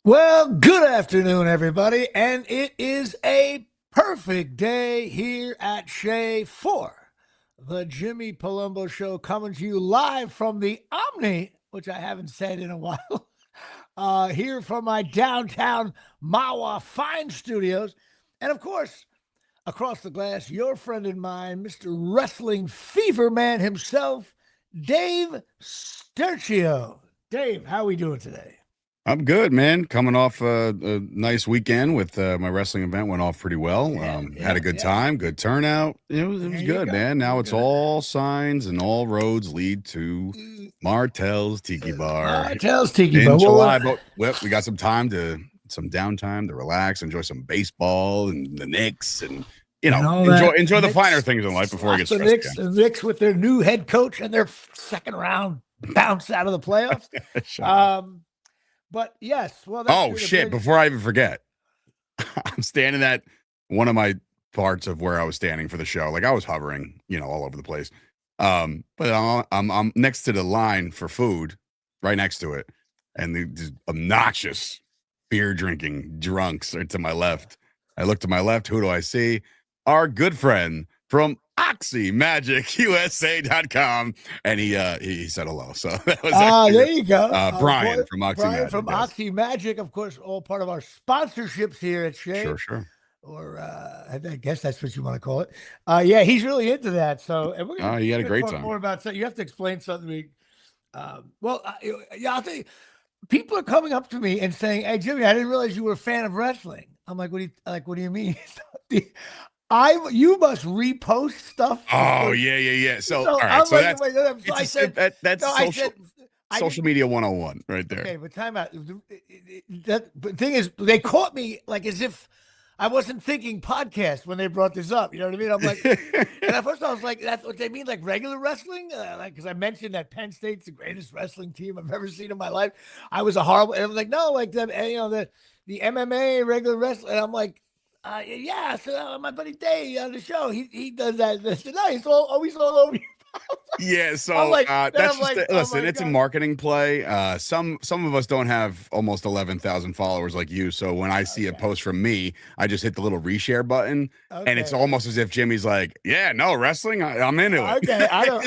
Well, good afternoon, everybody, and it is a perfect day here at Shea for the Jimmy Palumbo Show, coming to you live from the Omni, which I haven't said in a while, here from my downtown Mawa Fine Studios, and of course, across the glass, your friend and mine, Mr. Wrestling Fever Man himself, Dave Sturchio. Dave, how are we doing today? I'm good, man. Coming off a nice weekend with my wrestling event. Went off pretty well. Had a good time, good turnout. It was good, man. Now it's all signs and all roads lead to Martell's Tiki Bar. Martell's Tiki In Bar. July, but we got some downtime to relax, enjoy some baseball and the Knicks, and enjoy the finer things in life before I get stressed. The Knicks with their new head coach and their second round bounce out of the playoffs. But yes, well. Before I even forget, I'm standing at one of my parts of where I was standing for the show. Like I was hovering, all over the place. But I'm next to the line for food, right next to it, and these obnoxious beer drinking drunks are to my left. I look to my left. Who do I see? Our good friend from OxyMagicUSA.com, and he said hello. So that was there you go. Brian from Oxy Brian Magic. From Oxy Magic, of course, all part of our sponsorships here at Shea. Sure. Or I guess that's what you want to call it. Yeah, he's really into that. So and we're gonna you had a great talk time. More about you have to explain something to me. I'll tell you, people are coming up to me and saying, "Hey, Jimmy, I didn't realize you were a fan of wrestling." I'm like, "What do you mean?" You must repost stuff. Oh yeah. So all right, that's social media 101 right there. Okay, but time out. The thing is, they caught me like as if I wasn't thinking podcast when they brought this up. You know what I mean? I'm like, and at first I was like, that's what they mean, like regular wrestling? Because I mentioned that Penn State's the greatest wrestling team I've ever seen in my life. I was a horrible, and I was like, no, like the MMA regular wrestling. And I'm like, yeah, so my buddy Dave on the show, he does that. No, he's always all over you. Yeah, so listen, it's a marketing play. Some of us don't have almost 11,000 followers like you, so when I see a post from me, I just hit the little reshare button, and it's almost as if Jimmy's like, "Yeah, no wrestling, I'm into it." Okay, I don't.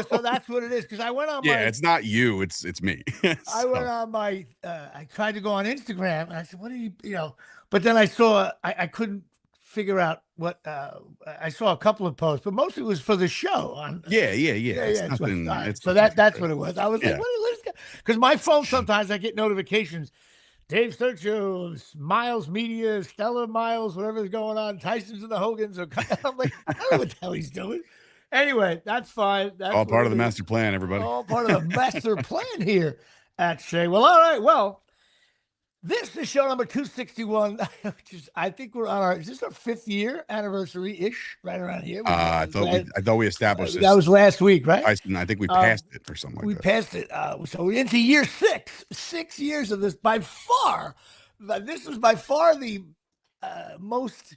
So that's what it is, because I went on. Yeah, it's not you, it's me. I went on my. I tried to go on Instagram, and I said, "What are you?" But then I saw I couldn't figure out what I saw a couple of posts, but mostly it was for the show. Yeah. It's nothing, so that's what it was. I was like, what is because my phone sometimes I get notifications. Dave Sturchio, Miles Media, Stellar Miles, whatever's going on, Tyson's and the Hogans. I'm like, I don't know what the hell he's doing. Anyway, that's fine. That's all part of the master plan, everybody. All part of the master plan here at Shea. Well, all right. Well, this is show number 261, which is, I think we're on is this our 5th year anniversary-ish, right around here? I thought we established this. That was last week, right? I think we passed it or something like that. We passed it. So we're into year 6. 6 years of this. By far, this was by far the most...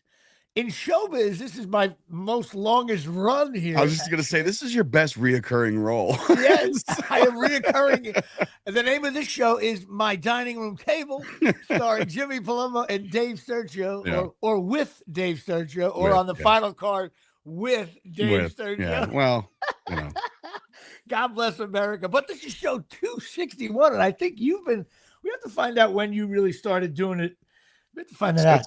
In showbiz, this is my most longest run here. I was just going to say, this is your best reoccurring role. Yes, I am reoccurring. The name of this show is My Dining Room Table, starring Jimmy Palumbo and Dave Sturchio, or with Dave Sturchio, or on the final card with Dave Sturchio. Yeah. Well, God bless America. But this is show 261, and I think we have to find out when you really started doing it. We have to find that out.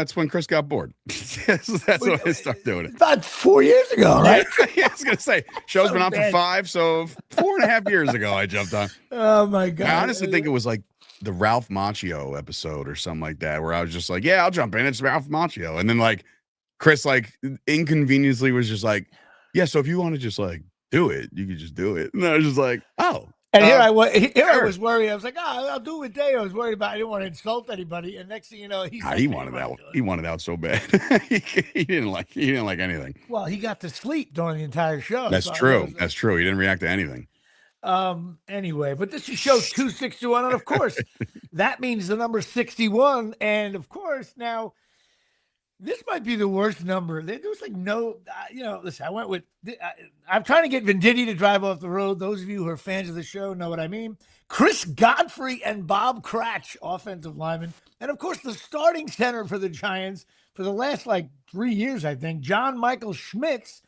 It's when Chris got bored. That's when I started doing it. About 4 years ago, right? Yeah, I was going to say, show's been on for 5, so 4.5 years ago I jumped on. Oh, my God. I honestly think it was like the Ralph Macchio episode or something like that, where I was just like, yeah, I'll jump in. It's Ralph Macchio. And then like Chris like inconveniently was just like, yeah, so if you want to just like do it, you could just do it. And I was just like, oh. And I was worried. I was like, I'll do it with Dave. I was worried about I didn't want to insult anybody. And next thing you know, he wanted out. He wanted out so bad. he didn't like anything. Well, he got to sleep during the entire show. That's true. That's true. He didn't react to anything. Anyway, but this is show 261, and of course, that means the number 61. And of course, now This might be the worst number. There was like no, listen, I went with, I'm trying to get Venditti to drive off the road. Those of you who are fans of the show know what I mean. Chris Godfrey and Bob Cratch, offensive linemen. And of course, the starting center for the Giants for the last like 3 years, I think, John Michael Schmitz.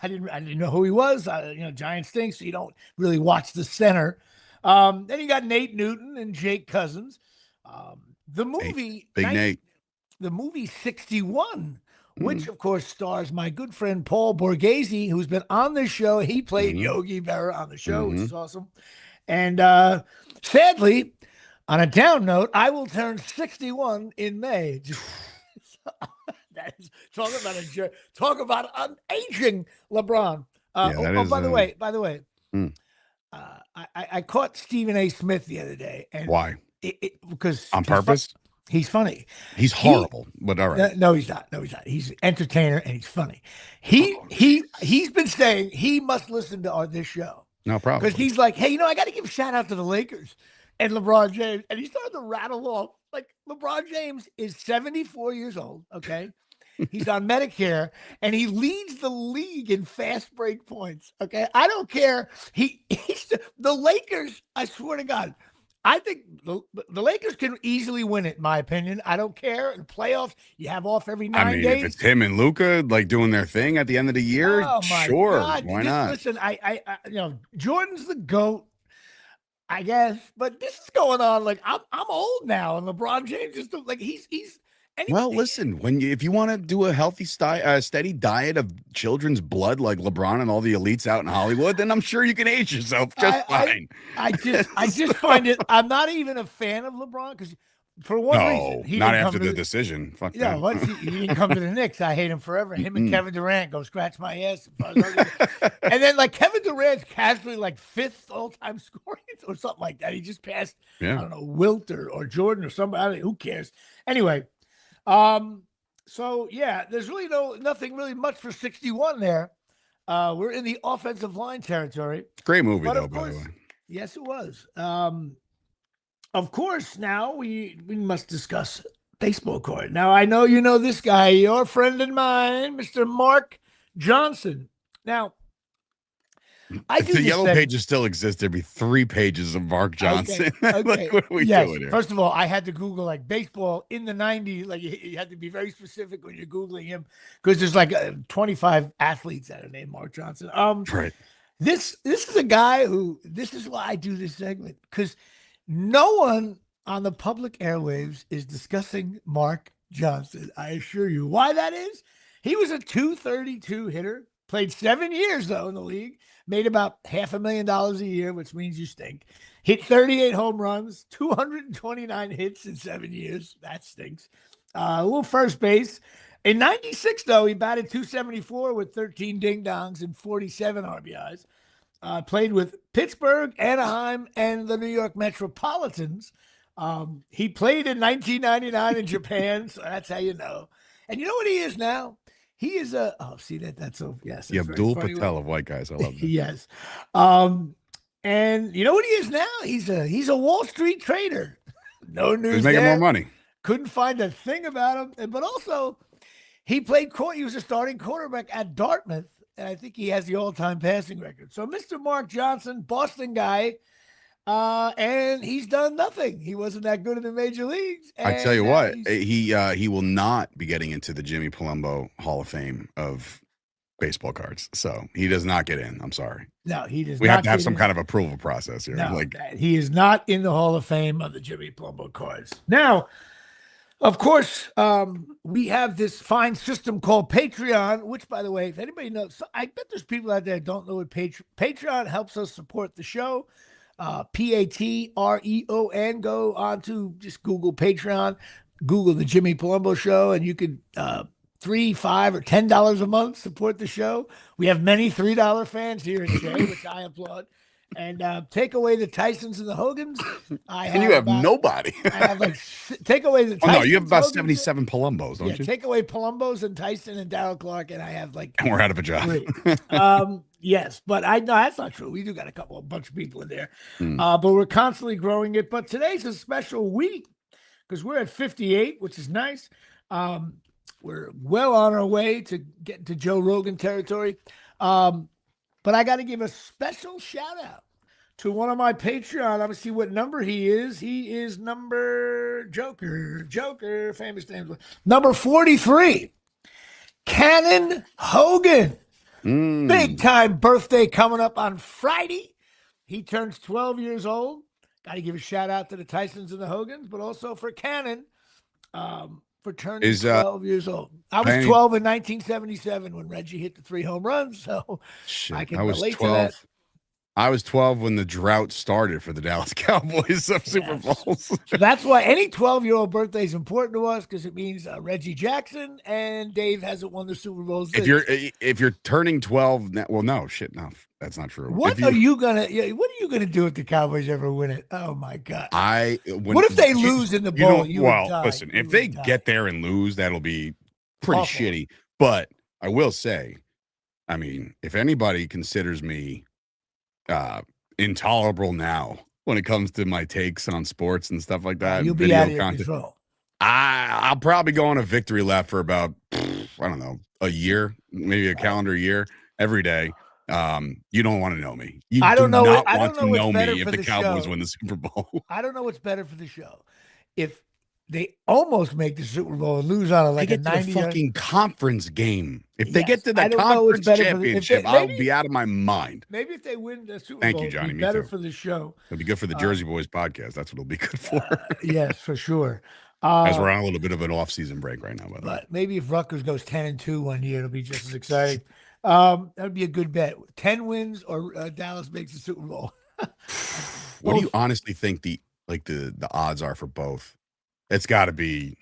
I didn't know who he was. Giants stink, so you don't really watch the center. Then you got Nate Newton and Jake Cousins. The movie, Big Nate. The movie 61, which of course stars my good friend Paul Borghese, who's been on the show. He played Yogi Berra on the show, which is awesome. And sadly, on a down note, I will turn 61 in May. Talk about an aging LeBron. By the way, I caught Stephen A. Smith the other day. And why? Because on purpose. He's funny. He's horrible, but all right. No, he's not. He's an entertainer and he's funny. He's been saying he must listen to this show. No problem. Because he's like, hey, I got to give a shout out to the Lakers and LeBron James. And he started to rattle off. Like, LeBron James is 74 years old, okay? He's on Medicare, and he leads the league in fast break points, okay? I don't care. He's the Lakers, I swear to God, I think the Lakers can easily win it, in my opinion. I don't care. In playoffs, you have off every 9 days. If it's him and Luka like doing their thing at the end of the year, sure, God. Why not? Listen, I Jordan's the GOAT, I guess, but this is going on. Like I'm old now, and LeBron James is like he's. Well, listen, if you want to do a healthy, steady diet of children's blood like LeBron and all the elites out in Hollywood, then I'm sure you can age yourself just fine. I just find it. I'm not even a fan of LeBron because for one reason, he not after the decision. Fuck yeah, once he didn't come to the Knicks, I hate him forever. Him and Kevin Durant go scratch my ass. And then like Kevin Durant's casually like 5th all-time scoring or something like that. He just passed, I don't know, Wilt or Jordan or somebody. Who cares? Anyway. So yeah, there's really nothing really much for 61 there. We're in the offensive line territory. Great movie though, by the way. Yes, it was. Of course, now we must discuss baseball card. Now I know you know this guy, your friend and mine, Mr. Mark Johnson. Now the yellow pages still exist. There'd be 3 pages of Mark Johnson. Okay. Like, what are we doing here? First of all, I had to Google like baseball in the 90s. Like you had to be very specific when you're Googling him because there's like 25 athletes that are named Mark Johnson. Right. This is a guy who, this is why I do this segment, because no one on the public airwaves is discussing Mark Johnson. I assure you. Why that is? He was a .232 hitter, played 7 years though in the league. Made about $500,000 a year, which means you stink. Hit 38 home runs, 229 hits in 7 years. That stinks. A little first base. In 96, though, he batted .274 with 13 ding-dongs and 47 RBIs. Played with Pittsburgh, Anaheim, and the New York Metropolitans. He played in 1999 in Japan, so that's how you know. And you know what he is now? He is that's so, yes. The Abdul Patel of white guys. I love that. Yes. And you know what he is now? He's a Wall Street trader. No news. He's making more money. Couldn't find a thing about him. But also, he was a starting quarterback at Dartmouth. And I think he has the all-time passing record. So Mr. Mark Johnson, Boston guy, and he's done nothing. He wasn't that good in the major leagues. I tell you what, he will not be getting into the Jimmy Palumbo Hall of Fame of baseball cards. So he does not get in. I'm sorry. No, he does. We have to have some kind of approval process here. No, he is not in the Hall of Fame of the Jimmy Palumbo cards. Now, of course, we have this fine system called Patreon, which, by the way, if anybody knows, I bet there's people out there that don't know what Patreon helps us support the show. Patreon. Go on to just Google Patreon, Google the Jimmy Palumbo Show, and you could $3, $5, or $10 a month support the show. We have many $3 fans here at Shea, which I applaud. And take away the Tysons and the Hogans. And you have nobody. I have take away the Tysons. No, you have about 77 Palumbos, don't you? Take away Palumbos and Tyson and Darryl Clark, and I have and we're out of a job. Yes, but no, that's not true. We do got a bunch of people in there, but we're constantly growing it. But today's a special week because we're at 58, which is nice. we're well on our way to get to Joe Rogan territory. But I got to give a special shout out to one of my Patreon. I'm going to see what number he is. He is number Joker, famous names. Number 43, Cannon Hogan. Big time birthday coming up on Friday. He turns 12 years old. Got to give a shout out to the Tysons and the Hogans, but also for Cannon for turning 12 years old. I was 12 in 1977 when Reggie hit the 3 home runs, so I can relate to that. I was 12 when the drought started for the Dallas Cowboys of Super Bowls. So that's why any 12-year-old birthday is important to us, because it means Reggie Jackson and Dave hasn't won the Super Bowl since. If you're turning 12, well, no, that's not true. What are you gonna do if the Cowboys ever win it? Oh my God! What if they lose in the bowl? Listen, if they get there and lose, that'll be pretty shitty. But I will say, I mean, if anybody considers me intolerable now when it comes to my takes on sports and stuff like that, you'll be out of your control. I'll probably go on a victory lap for about I don't know, a year, maybe a calendar year, every day. You don't want to know me. I don't know me if the Cowboys win the Super Bowl. I don't know what's better for the show. If they almost make the Super Bowl and lose on like a 90 fucking conference game. If they get to the conference championship, I'll be out of my mind. Maybe if they win the Super Bowl, Thank you, Johnny. it'll be better for the show. It'll be good for the Jersey Boys podcast. That's what it'll be good for. Yes, for sure. As we're on a little bit of an off-season break right now. But maybe if Rutgers goes 10-2 one year, it'll be just as exciting. That'd be a good bet. 10 wins or Dallas makes the Super Bowl. What do you honestly think the odds are for both? It's got to be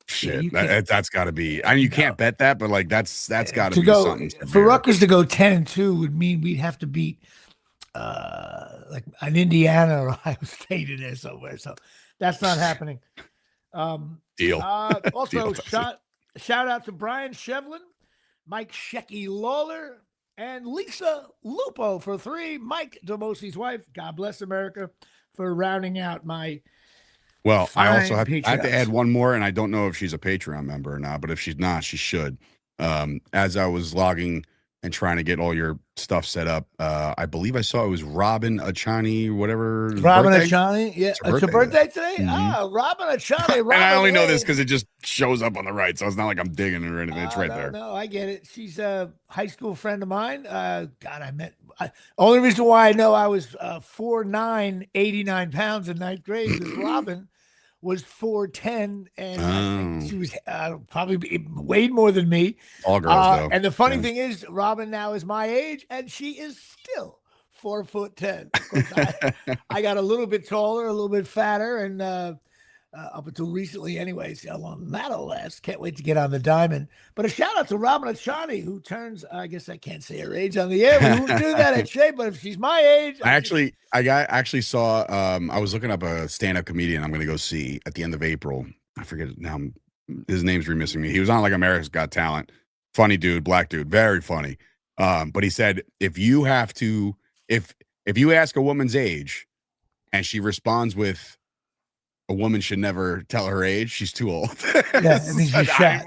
shit. That's got to be. I mean, you can't bet that, but like that's got to be something. For Rutgers to go 10-2 would mean we'd have to beat like an Indiana or Ohio State in there somewhere. So that's not happening. Deal. Also, shout out to Brian Shevlin, Mike Shecky Lawler, and Lisa Lupo for 3. Mike DeMosi's wife. God bless America for rounding out my. Well, I also have to add one more, and I don't know if she's a Patreon member or not, but if she's not, she should. As I was logging and trying to get all your stuff set up, I believe I saw it was Robin Achani, whatever. Robin Achani? Yeah. It's her birthday today? Mm-hmm. Robin Achani. And I only know this because it just shows up on the right, so it's not like I'm digging or anything. It's right there. No, I get it. She's a high school friend of mine. Only reason why I know I was 4'9", 89 pounds in 9th grade is Robin was 4'10", and I think she was probably weighed more than me. All girls, though. And the funny thing is, Robin now is my age, and she is still 4'10". Of course, I got a little bit taller, a little bit fatter, and up until recently, anyways, how long that'll last. Can't wait to get on the diamond. But a shout out to Robin Achani, who turns, I guess I can't say her age on the air. We wouldn't do that at Shea, but if she's my age. I actually saw, I was looking up a stand-up comedian I'm going to go see at the end of April. I forget now. His name's remissing me. He was on like America's Got Talent. Funny dude, black dude, very funny. But he said, if you ask a woman's age and she responds with, a woman should never tell her age. She's too old. Yeah,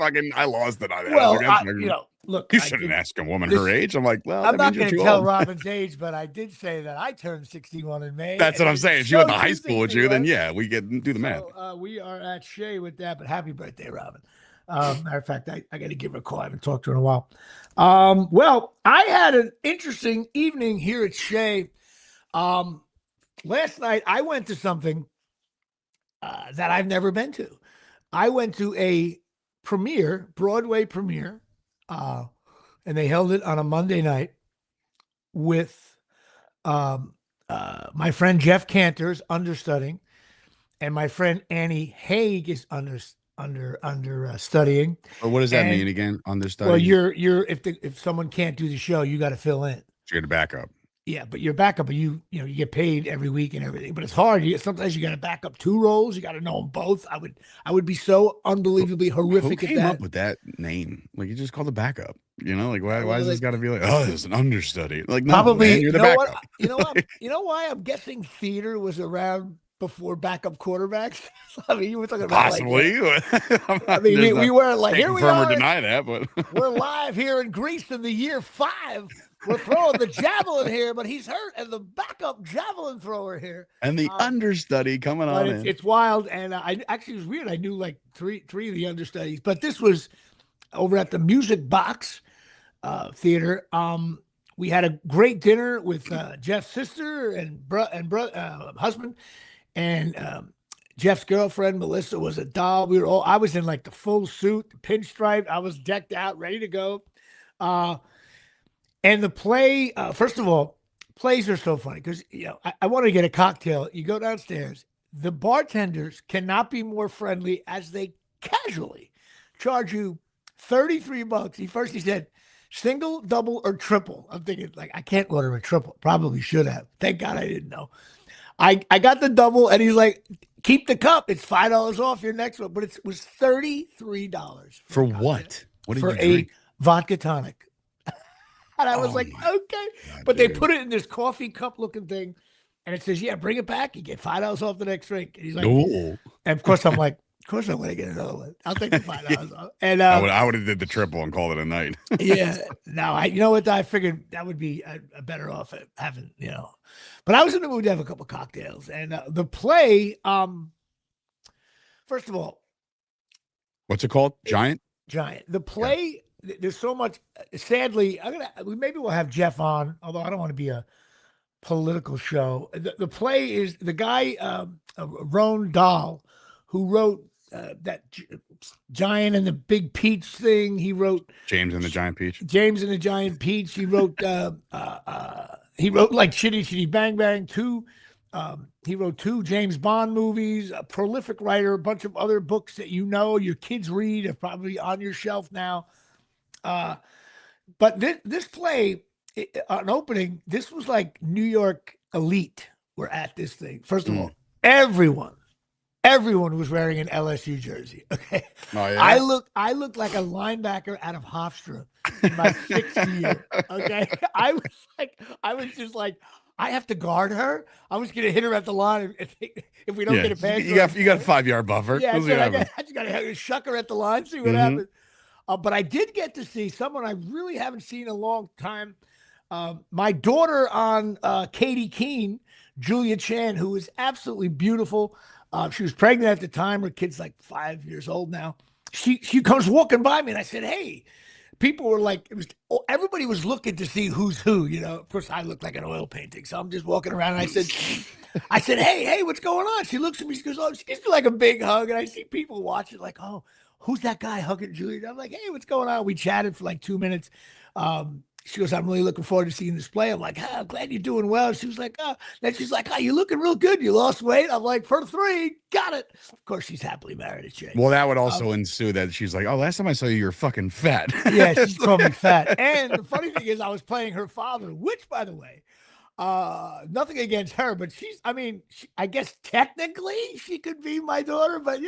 I mean, I lost it on that. Well, look, you shouldn't ask a woman her age. I'm like, well, I'm not going to tell Robin's age, but I did say that I turned 61 in May. That's what I'm saying. If she went to high school with you, then yeah, we get do the math. We are at Shea with that, but happy birthday, Robin. Matter of fact, I got to give her a call. I haven't talked to her in a while. Well, I had an interesting evening here at Shea. Last night, I went to something that I've never been to. I went to a Broadway premiere, and they held it on a Monday night with my friend Jeff Cantor's understudying, and my friend Annie Haig is studying. Or what does that mean again? Understudying? Well, if someone can't do the show, you got to fill in. So you're the backup. Yeah, but you're backup, but you get paid every week and everything. But it's hard. Sometimes you got to back up 2 roles. You got to know them both. I would be so unbelievably horrific at that. Who came up with that name? Like, you just call the backup. Like, why is this got to be like, oh, there's an understudy? Like, no, probably. Man, you're the backup. You know why I'm guessing theater was around before backup quarterbacks. I mean, you were talking about Possibly. I mean, we were like, here we confirm are. or deny that, but We're live here in Greece in the year 5. We're throwing the javelin here, but he's hurt, and the backup javelin thrower here. And the understudy coming on in. It's wild, and I actually, it was weird. I knew like three of the understudies, but this was over at the Music Box Theater. We had a great dinner with Jeff's sister and husband, and Jeff's girlfriend Melissa was a doll. I was in like the full suit, the pinstripe. I was decked out, ready to go. And the play, first of all, plays are so funny because I want to get a cocktail. You go downstairs. The bartenders cannot be more friendly as they casually charge you $33. He said, single, double, or triple. I'm thinking, like, I can't order a triple. Probably should have. Thank God I didn't know. I got the double, and he's like, keep the cup. It's $5 off your next one. But it was $33. For what? What did for you drink? A vodka tonic. And I was like, okay. God, but dude. they put it in this coffee cup looking thing. And it says, yeah, bring it back. You get $5 off the next drink. And he's like, Ooh. and of course, I'm like, of course I'm going to get another one. I'll take the $5 off. And I would have did the triple and called it a night. yeah. No, you know what? I figured that would be a better off at having, But I was in the mood to have a couple cocktails. And the play, first of all. What's it called? Giant? The play, there's so much. Sadly, maybe we'll have Jeff on, although I don't want to be a political show. The play is the guy, Roald Dahl, who wrote that Giant and the Big Peach thing. He wrote James and the Giant Peach. James and the Giant Peach. He wrote like Chitty Chitty Bang Bang 2. He wrote 2 James Bond movies, a prolific writer, a bunch of other books that your kids read are probably on your shelf now. But this play, on opening, this was like New York elite were at this thing. First of all, everyone was wearing an LSU jersey. Okay. Oh, yeah? I looked like a linebacker out of Hofstra in my 6th year. Okay. I was just like, I have to guard her. I was going to hit her at the line if we don't get a pass. You got a 5-yard buffer. Yeah, I just got to shuck her at the line, see what happens. But I did get to see someone I really haven't seen in a long time. My daughter on Katie Keene, Julia Chan, who is absolutely beautiful. She was pregnant at the time. Her kid's like 5 years old now. She comes walking by me, and I said, hey. People were like, everybody was looking to see who's who, Of course, I look like an oil painting, so I'm just walking around, and I said, hey, what's going on? She looks at me, she goes, oh, she gives me like a big hug, and I see people watching, like, oh, who's that guy hugging Julia? I'm like, hey, what's going on? We chatted for like 2 minutes. She goes, I'm really looking forward to seeing this play. I'm like, I'm glad you're doing well. She was like, oh. Then she's like, you're looking real good. You lost weight. I'm like, for 3, got it. Of course, she's happily married at Jay. Well, that would also ensue that she's like, oh, last time I saw you were fucking fat. Yeah, she's called me fat. And the funny thing is, I was playing her father, which, by the way, nothing against her, but I guess technically she could be my daughter, but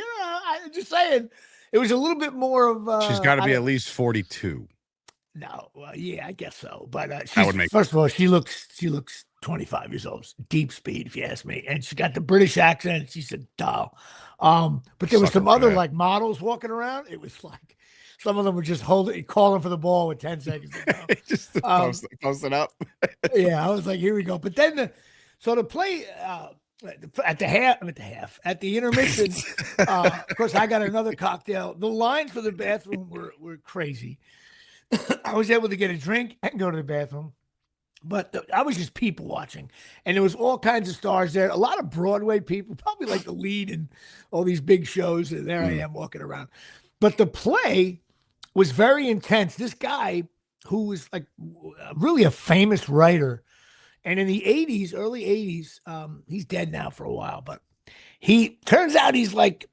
I'm just saying, it was a little bit more of. She's got to be at least 42. No, well, yeah, I guess so. But first of all, she looks 25 years old. Deep speed, if you ask me. And she got the British accent. She's a doll. But there was some other like models walking around. It was like some of them were just calling for the ball with 10 seconds to go. Just post it up. Yeah, I was like, here we go. But then the play at the intermission, of course, I got another cocktail. The lines for the bathroom were crazy. I was able to get a drink and go to the bathroom, but I was just people watching, and there was all kinds of stars there. A lot of Broadway people, probably like the lead in all these big shows. And there I am walking around. But the play was very intense. This guy who was like really a famous writer, and in the early 80s, he's dead now for a while, but he turns out he's like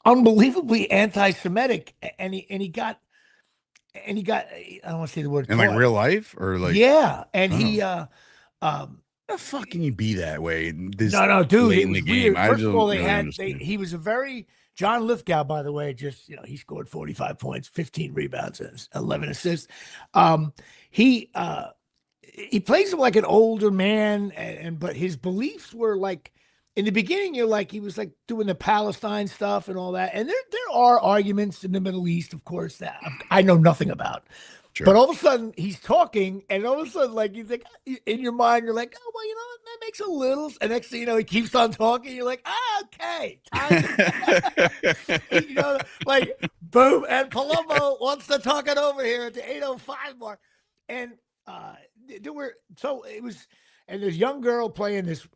unbelievably anti-Semitic, and he got, I don't want to say the word in like real life or like, yeah. And how the fuck can you be that way? No, dude, it was weird. First of all, he was a very, John Lithgow, by the way, just, he scored 45 points, 15 rebounds, and 11 assists. He plays him like an older man, but his beliefs were like, in the beginning, you're like, he was like doing the Palestine stuff and all that. And there are arguments in the Middle East, of course, that I know nothing about. But Sure. all of a sudden, he's talking, and all of a sudden, like, you think in your mind, you're like, oh, well, you know, that makes a little. And next thing you know, he keeps on talking. You're like, okay, time to, you know, like, boom. And Palumbo wants to talk it over here at the 8:05 mark. And there were, so it was, and this young girl playing this,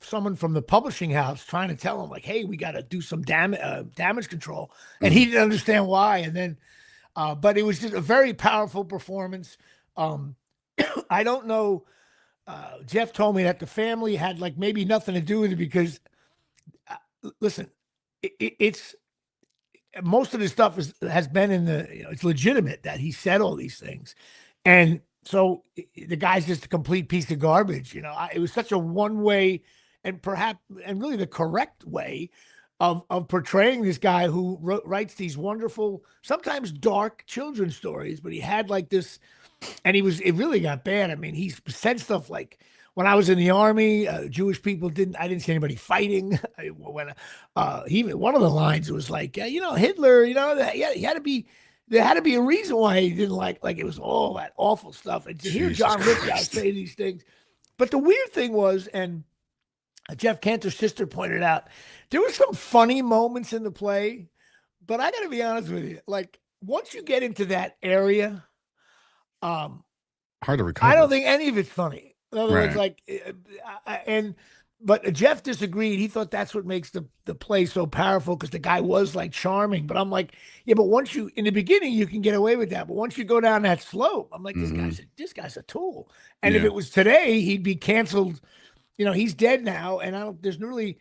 someone from the publishing house trying to tell him, like, hey, we got to do some damage control. And he didn't understand why. And then, but it was just a very powerful performance. I don't know. Jeff told me that the family had like maybe nothing to do with it because, listen, it's most of the stuff has been in the, you know, it's legitimate that he said all these things. And so the guy's just a complete piece of garbage. You know, it was such a one way and perhaps, and really the correct way of portraying this guy who writes these wonderful, sometimes dark children's stories, but he had like this, and it really got bad. I mean, he said stuff like, when I was in the army, Jewish people I didn't see anybody fighting. When even one of the lines was like, you know, Hitler, you know, there had to be a reason why he didn't like it was all that awful stuff. And to hear Jesus John Lithgow Christ. say these things, but the weird thing was, and Jeff Cantor's sister pointed out, there were some funny moments in the play, but I got to be honest with you, like once you get into that area, Hard to I recover. don't think any of it's funny. In other words, Right. like, but Jeff disagreed. He thought that's what makes the play so powerful because the guy was like charming. But I'm like, yeah, but once you in the beginning you can get away with that, but once you go down that slope, I'm like, this guy's a tool. And if Yeah. it was today, he'd be canceled. You know, he's dead now, and I don't. There's really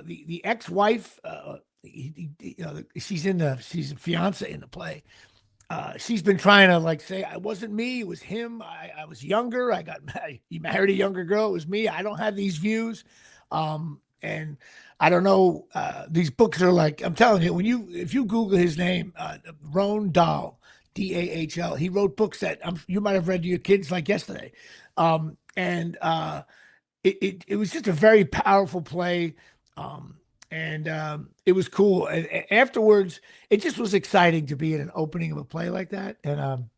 the ex-wife. You know, she's a fiance in the play. She's been trying to like say, I wasn't me, it was him. I was younger. He married a younger girl. It was me. I don't have these views. And I don't know. These books are like, I'm telling you, if you Google his name, Roald Dahl, Dahl, he wrote books that you might have read to your kids like yesterday. And it was just a very powerful play. It was cool. And afterwards, it just was exciting to be at an opening of a play like that. And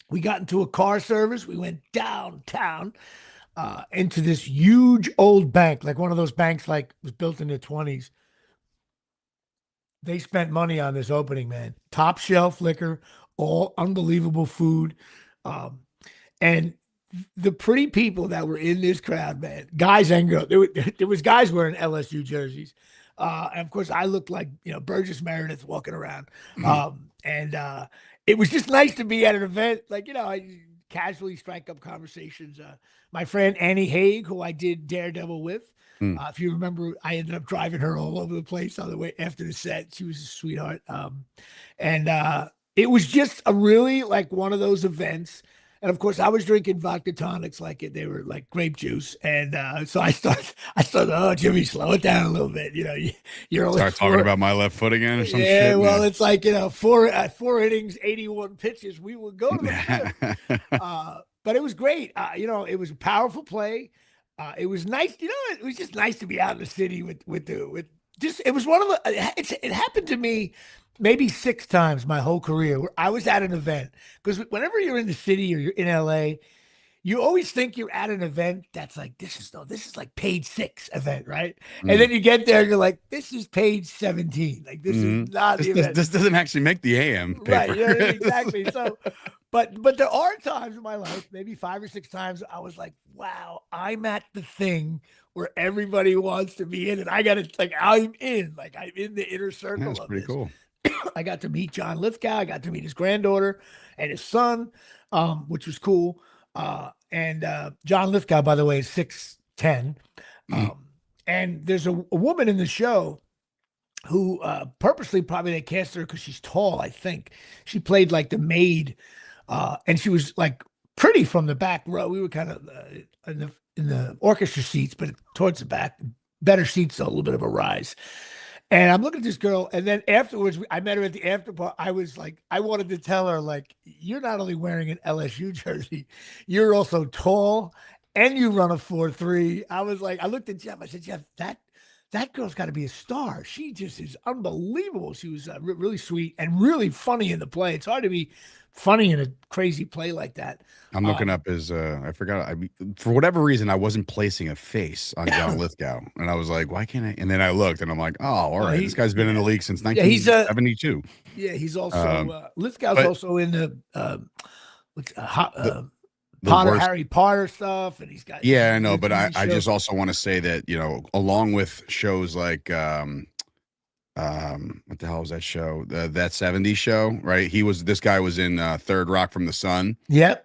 we got into a car service. We went downtown into this huge old bank, like one of those banks like was built in the 20s. They spent money on this opening, man. Top shelf liquor, all unbelievable food. And the pretty people that were in this crowd, man, guys and girls, there was guys wearing LSU jerseys. And of course, I looked like, you know, Burgess Meredith walking around. And it was just nice to be at an event. Like, you know, I casually strike up conversations. My friend Annie Haig, who I did Daredevil with, if you remember, I ended up driving her all over the place on the way after the set. She was a sweetheart. And it was just a really like one of those events. And of course, I was drinking vodka tonics like they were like grape juice. And so I started, oh, Jimmy, slow it down a little bit. You know, you're only Start talking about my left foot again or some yeah, shit. well, it's like, you know, four innings, 81 pitches. We would go to the fifth. But it was great. You know, it was a powerful play. It was nice. You know, it was just nice to be out in the city with just, it was one of the, it happened to me maybe 6 times my whole career where I was at an event. Because whenever you're in the city or you're in LA, you always think you're at an event that's like, this is like page 6 event, right? And then you get there and you're like, this is page 17. Like, this is not the event. This doesn't actually make the AM paper. Right. Yeah, exactly. So, but there are times in my life, maybe 5 or 6 times, I was like, wow, I'm at the thing where everybody wants to be in, and I got to, like, I'm in the inner circle That's of pretty this. cool. I got to meet John Lithgow. I got to meet his granddaughter and his son, which was cool. And John Lithgow, by the way, is 6'10". And there's a woman in the show who purposely probably they cast her because she's tall, I think. She played like the maid, and she was like pretty from the back row. We were kind of in the orchestra seats, but towards the back, better seats, so a little bit of a rise. And I'm looking at this girl, and then afterwards, I met her at the after party. I was like, I wanted to tell her, like, you're not only wearing an LSU jersey, you're also tall and you run a 4.3. I was like, I looked at Jeff. I said, Jeff, that girl's got to be a star. She just is unbelievable. She was really sweet and really funny in the play. It's hard to be funny in a crazy play like that. I'm looking up his. I forgot. For whatever reason, I wasn't placing a face on John Lithgow, and I was like, "Why can't I?" And then I looked, and I'm like, "Oh, all right. This guy's been in the league since 1972." He's also Lithgow's also in the Potter, Harry Potter stuff, and he's got I know, but I just also want to say that along with shows like what the hell was that show? That 70s show, right? This guy was in Third Rock from the Sun. Yep.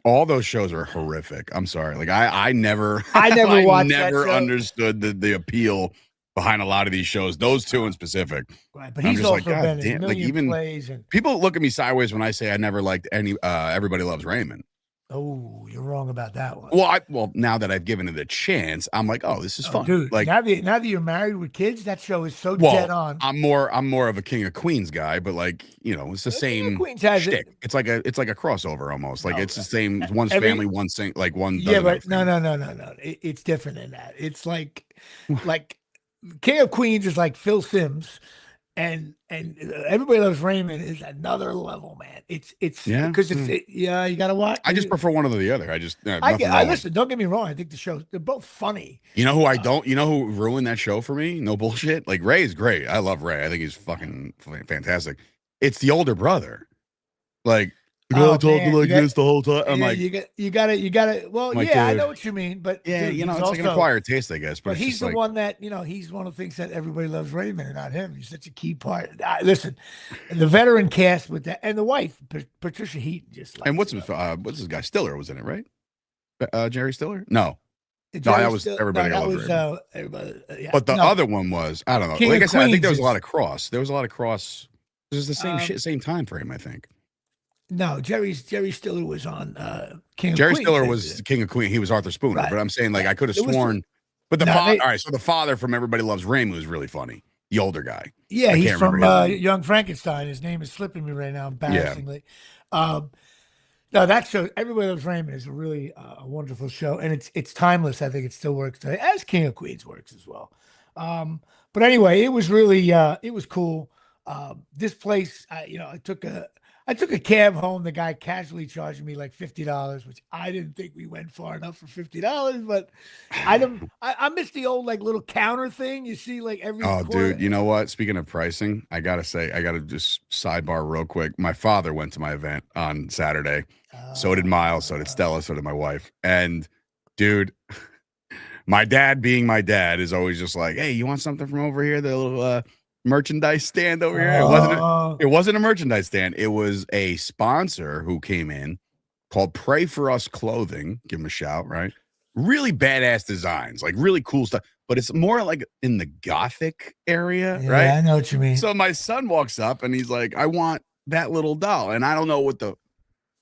All those shows are horrific. I'm sorry. Like I never watched never understood the appeal behind a lot of these shows. Those two in specific. Right, but he's also been in a million plays. And people look at me sideways when I say I never liked any Everybody Loves Raymond. Oh, you're wrong about that one. Well, now that I've given it a chance, I'm like, oh, this is fun. Dude, like now that you're married with kids, that show is so dead on. I'm more of a King of Queens guy, but it's the same shtick. It's like a crossover almost. Like it's the same. One's family, one sing, like one. Yeah, but no. It's different than that. It's like King of Queens is like Phil Simms. And Everybody Loves Raymond is another level, man. It's because you gotta watch. I just prefer one over the other. I just listen. Don't get me wrong. I think they're both funny. You know who I don't? You know who ruined that show for me? No bullshit. Like Ray's great. I love Ray. I think he's fucking fantastic. It's the older brother. Like you gotta talk like this the whole time. I'm like, you gotta. Well, like, I know what you mean, but dude, it's like an acquired taste, I guess. But he's the one that he's one of the things that Everybody Loves Raymond, and not him. He's such a key part. Listen, the veteran cast with that, and the wife, Patricia Heaton, just like. And what's his guy? Stiller was in it, right? Jerry Stiller? No. That was Everybody Loves Raymond. But the other one was, I don't know. Like I said, I think there was a lot of cross. There was the same same time frame, I think. No, Jerry Stiller was on King of Queens. Jerry Stiller was King of Queens. He was Arthur Spooner. Right. But I'm saying, I could have sworn. But the father, all right, so the father from Everybody Loves Raymond was really funny. The older guy. Yeah, he's from Young Frankenstein. His name is slipping me right now, embarrassingly. Yeah. No, that show, Everybody Loves Raymond, is a really wonderful show. And it's timeless. I think it still works today, as King of Queens works as well. But anyway, it was really, it was cool. This place, I took a cab home. The guy casually charged me like $50, which I didn't think we went far enough for $50. But I missed the old little counter thing. You see every. Oh, dude, you know what? Speaking of pricing, I gotta just sidebar real quick. My father went to my event on Saturday. So did Miles. So did Stella. So did my wife. And dude, my dad, being my dad, is always just like, "Hey, you want something from over here? The little merchandise stand over here." It wasn't a merchandise stand. It was a sponsor who came in called Pray For Us Clothing. Give them a shout, right? Really badass designs, like really cool stuff. But it's more like in the gothic area, right? Yeah, I know what you mean. So my son walks up and he's like, "I want that little doll." And I don't know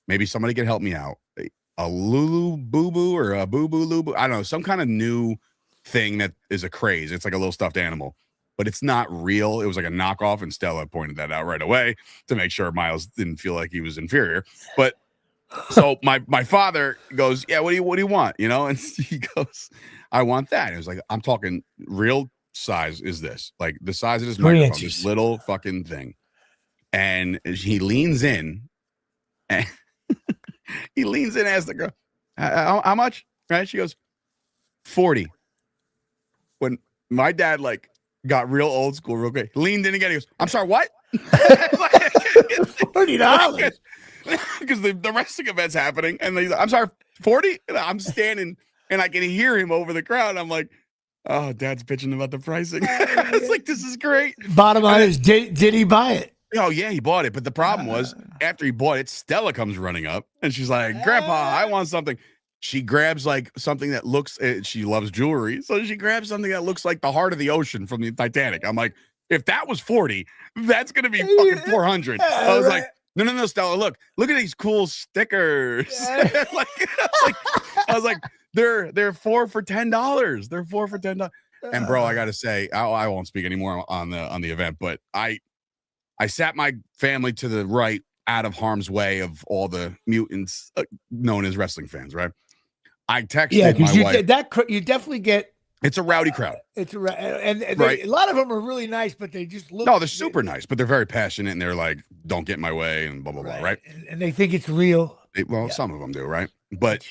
maybe somebody can help me out. A Lulu Boo Boo or a Boo Boo Lulu. I don't know, some kind of new thing that is a craze. It's like a little stuffed animal. But it's not real. It was like a knockoff, and Stella pointed that out right away to make sure Miles didn't feel like he was inferior. But so my father goes, "Yeah, what do you want?" And he goes, "I want that." And it was like, I'm talking real size is this, like the size of this microphone, this little fucking thing. And he leans in, and asks the girl, how much? Right? She goes, 40. When my dad got real old school real quick, leaned in again. He goes, "I'm sorry, what?" $40. Because the wrestling event's happening. And he's like, "I'm sorry, 40? And I'm standing and I can hear him over the crowd. I'm like, oh, Dad's bitching about the pricing. It's like, this is great. Bottom line is, did he buy it? Oh, yeah, he bought it. But the problem was, after he bought it, Stella comes running up and she's like, "Grandpa, I want something." She grabs something that looks, she loves jewelry. So she grabs something that looks like the heart of the ocean from the Titanic. I'm like, if that was 40, that's going to be fucking 400. I was like, no, Stella, look at these cool stickers. I was like, they're 4 for $10. They're 4 for $10. And bro, I got to say, I won't speak anymore on the event, but I sat my family to the right, out of harm's way of all the mutants known as wrestling fans, right? I Yeah, texted my because wife. you definitely get. It's a rowdy crowd. It's and Right. a lot of them are really nice, but they just look. No, they're super nice, but they're very passionate, and they're like, "Don't get in my way," and blah blah blah. Right? And they think it's real. Well, some of them do, right? But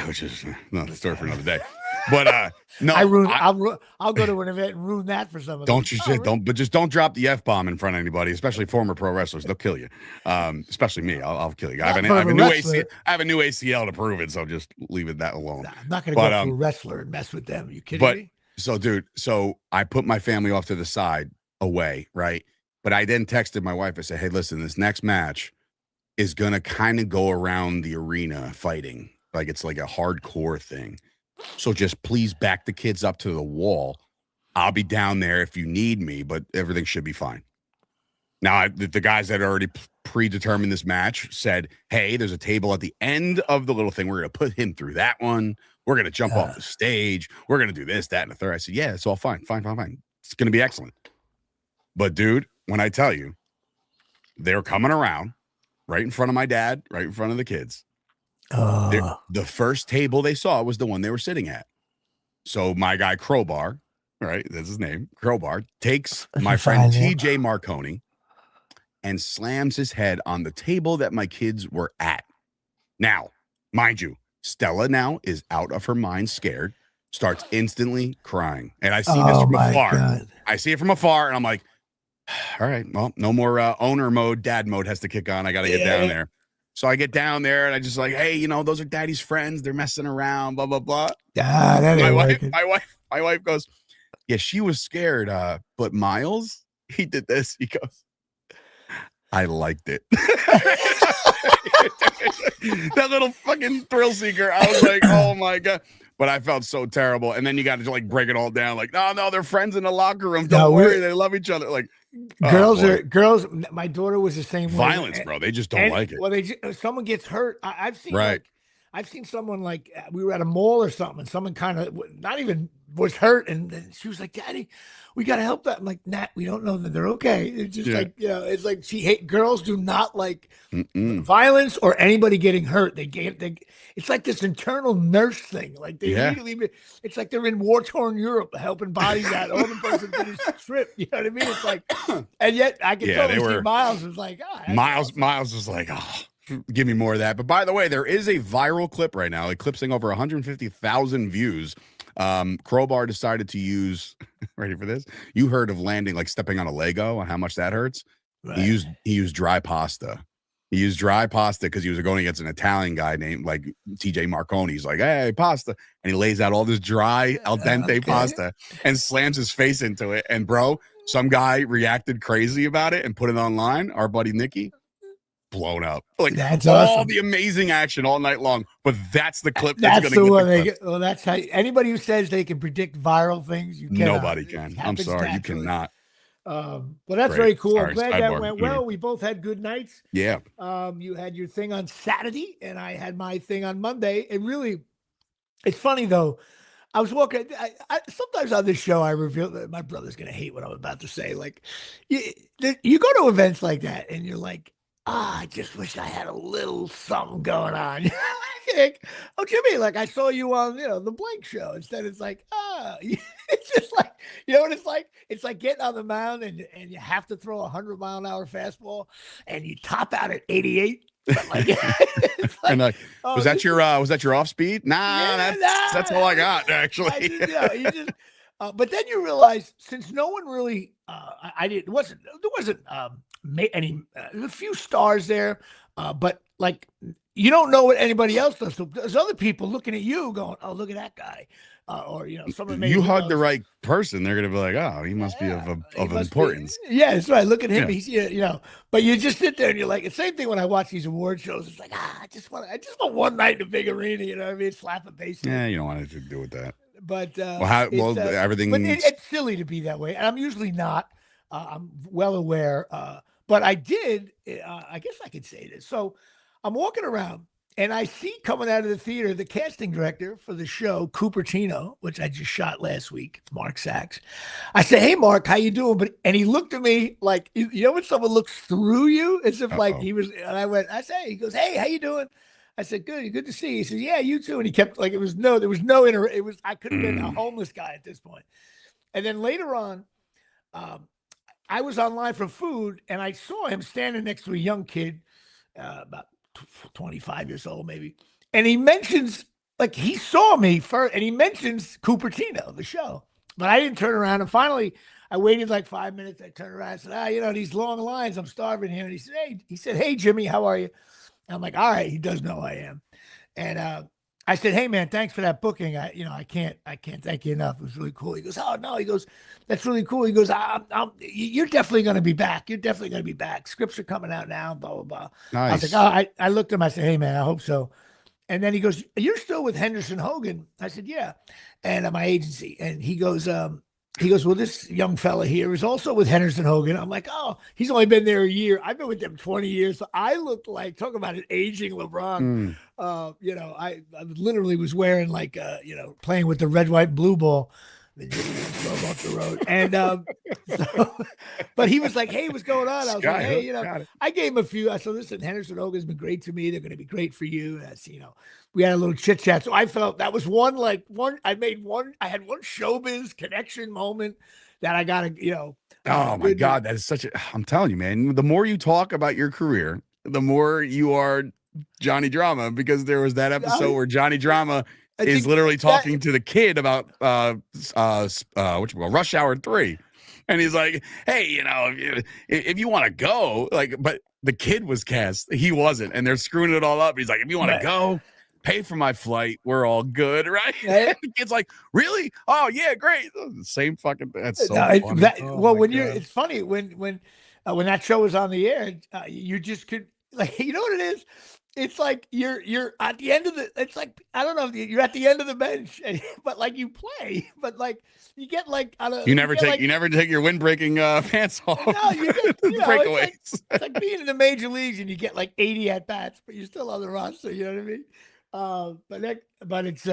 which is another story for another day. But no, I'll go to an event and ruin that for some of them. Don't you say but just don't drop the F-bomb in front of anybody, especially former pro wrestlers. They'll kill you. Especially me. I'll kill you. I have a new ACL to prove it, so just leave it that alone. Nah, I'm not gonna go to a wrestler and mess with them. Are you kidding me? So dude, I put my family off to the side away, right? But I then texted my wife. I said, "Hey, listen, this next match is gonna kind of go around the arena fighting. Like it's like a hardcore thing. So just please back the kids up to the wall. I'll be down there if you need me, but everything should be fine." Now, the guys that already predetermined this match said, "Hey, there's a table at the end of the little thing. We're going to put him through that one. We're going to jump off the stage. We're going to do this, that, and the third." I said, "Yeah, it's all fine. Fine. It's going to be excellent." But, dude, when I tell you, they're coming around right in front of my dad, right in front of the kids. The first table they saw was the one they were sitting at. So my guy Crowbar, right, that's his name, Crowbar, takes my friend TJ Marconi and slams his head on the table that my kids were at. Now, mind you, Stella now is out of her mind, scared, starts instantly crying. And I see this from afar. God. I see it from afar, and I'm like, all right, well, no more owner mode, dad mode has to kick on. I got to get down there. So I get down there and I just like, "Hey, those are daddy's friends. They're messing around, blah, blah, blah." My wife goes, "Yeah, she was scared. But Miles, he did this." He goes, "I liked it." That little fucking thrill seeker. I was like, oh my God. But I felt so terrible. And then you got to like break it all down. Like, no, they're friends in the locker room. Don't worry. They love each other. Like, girls. My daughter was the same way. Violence, bro. They just don't like it. Well, someone gets hurt. I've seen I've seen someone like we were at a mall or something, and someone kind of not even was hurt, and she was like, "Daddy, we got to help that." I'm like, "Nat, we don't know that they're okay." It's just like, it's like girls do not like violence or anybody getting hurt. It's like this internal nurse thing. Like they immediately, it's like they're in war-torn Europe helping bodies out. All the person did is strip. You know what I mean? It's like, and yet I can totally see Miles was like, Miles was like, "Oh, give me more of that." But by the way, there is a viral clip right now, eclipsing over 150,000 views. Crowbar decided to use, ready for this? You heard of landing, like stepping on a Lego and how much that hurts. Right. He used dry pasta. He used dry pasta because he was going against an Italian guy named like TJ Marconi. He's like, "Hey, pasta." And he lays out all this dry al dente pasta and slams his face into it. And bro, some guy reacted crazy about it and put it online. Our buddy Nikki, blown up. Like that's all awesome. The amazing action all night long. But that's the clip that's going to get well, that's how anybody who says they can predict viral things, nobody can. I'm sorry, you cannot. But that's very cool. I'm glad that went well. We both had good nights. Yeah. You had your thing on Saturday, and I had my thing on Monday. It's funny though. I was walking. I sometimes on this show I reveal that my brother's gonna hate what I'm about to say. Like, you go to events like that, and you're like, I just wish I had a little something going on. Like, "Oh, Jimmy, like I saw you on, the blank show." Instead, it's like, it's just like, what it's like? It's like getting on the mound and you have to throw 100-mile-an-hour fastball and you top out at 88. But like, it's like, and like, was that your off speed? Nah, that's all I got actually. But then you realize since no one really, there wasn't any a few stars there, but like you don't know what anybody else does. So there's other people looking at you going, "Oh, look at that guy," or someone. You hug the right person, they're gonna be like, "Oh, he must be of importance." Yeah, that's right. Look at him. He's But you just sit there and you're like, the same thing when I watch these award shows. It's like, I just want one night in a big arena. You know what I mean? Slap a bass. Yeah, you don't want anything to do with that. But everything. But it's silly to be that way, and I'm usually not. I'm well aware. But I did. I guess I could say this. So I'm walking around, and I see coming out of the theater the casting director for the show, Cupertino, which I just shot last week, Mark Sachs. I said, "Hey, Mark, how you doing?" And he looked at me like, when someone looks through you, as if like he was. And I said, he goes, "Hey, how you doing?" I said, good to see you. He said, yeah, you too. And he kept like, there was no, I could have been a homeless guy at this point. And then later on, I was online for food and I saw him standing next to a young kid, about 25 years old, maybe. And he mentions, like, he saw me first and he mentions Cupertino, the show. But I didn't turn around. And finally, I waited like 5 minutes. I turned around and said, these long lines, I'm starving here. And he said, hey, Jimmy, how are you? And I'm like, all right, he does know I am. And I said, hey man, thanks for that booking. I can't thank you enough. It was really cool. He goes, oh no, he goes, that's really cool. He goes, you're definitely going to be back. You're definitely going to be back. Scripts are coming out now, blah, blah, blah. Nice. I was like, I looked at him. I said, hey man, I hope so. And then he goes, you're still with Henderson Hogan? I said, yeah. And my agency. And he goes, well, this young fella here is also with Henderson Hogan. I'm like, oh, he's only been there a year. I've been with them 20 years. So I looked like, talk about an aging LeBron. I literally was wearing like, playing with the red, white, and blue ball. Then drove off the road. And but he was like, hey, what's going on? I was like, hey, I gave him a few. I said, listen, Henderson Hogan's been great to me. They're going to be great for you. That's, we had a little chit chat. So I felt that was I had one showbiz connection moment that I got to, Oh my God. That is I'm telling you, man, the more you talk about your career, the more you are Johnny Drama, because there was that episode where Johnny Drama is literally talking to the kid about Rush Hour 3. And he's like, hey, if you want to go, like, but the kid was cast. He wasn't. And they're screwing it all up. He's like, if you want to go, pay for my flight. We're all good, right? The kid's like, really? Oh, yeah, great. Same fucking, that's so funny. It's funny when that show was on the air, you just could, like, you know what it is? It's like you're at the end of it's like, I don't know, you're at the end of the bench, but like you play, but like you get like, you never take your windbreaking pants off. No, you get, breakaways. It's like being in the major leagues and you get like 80 at bats, but you're still on the roster. You know what I mean? But it's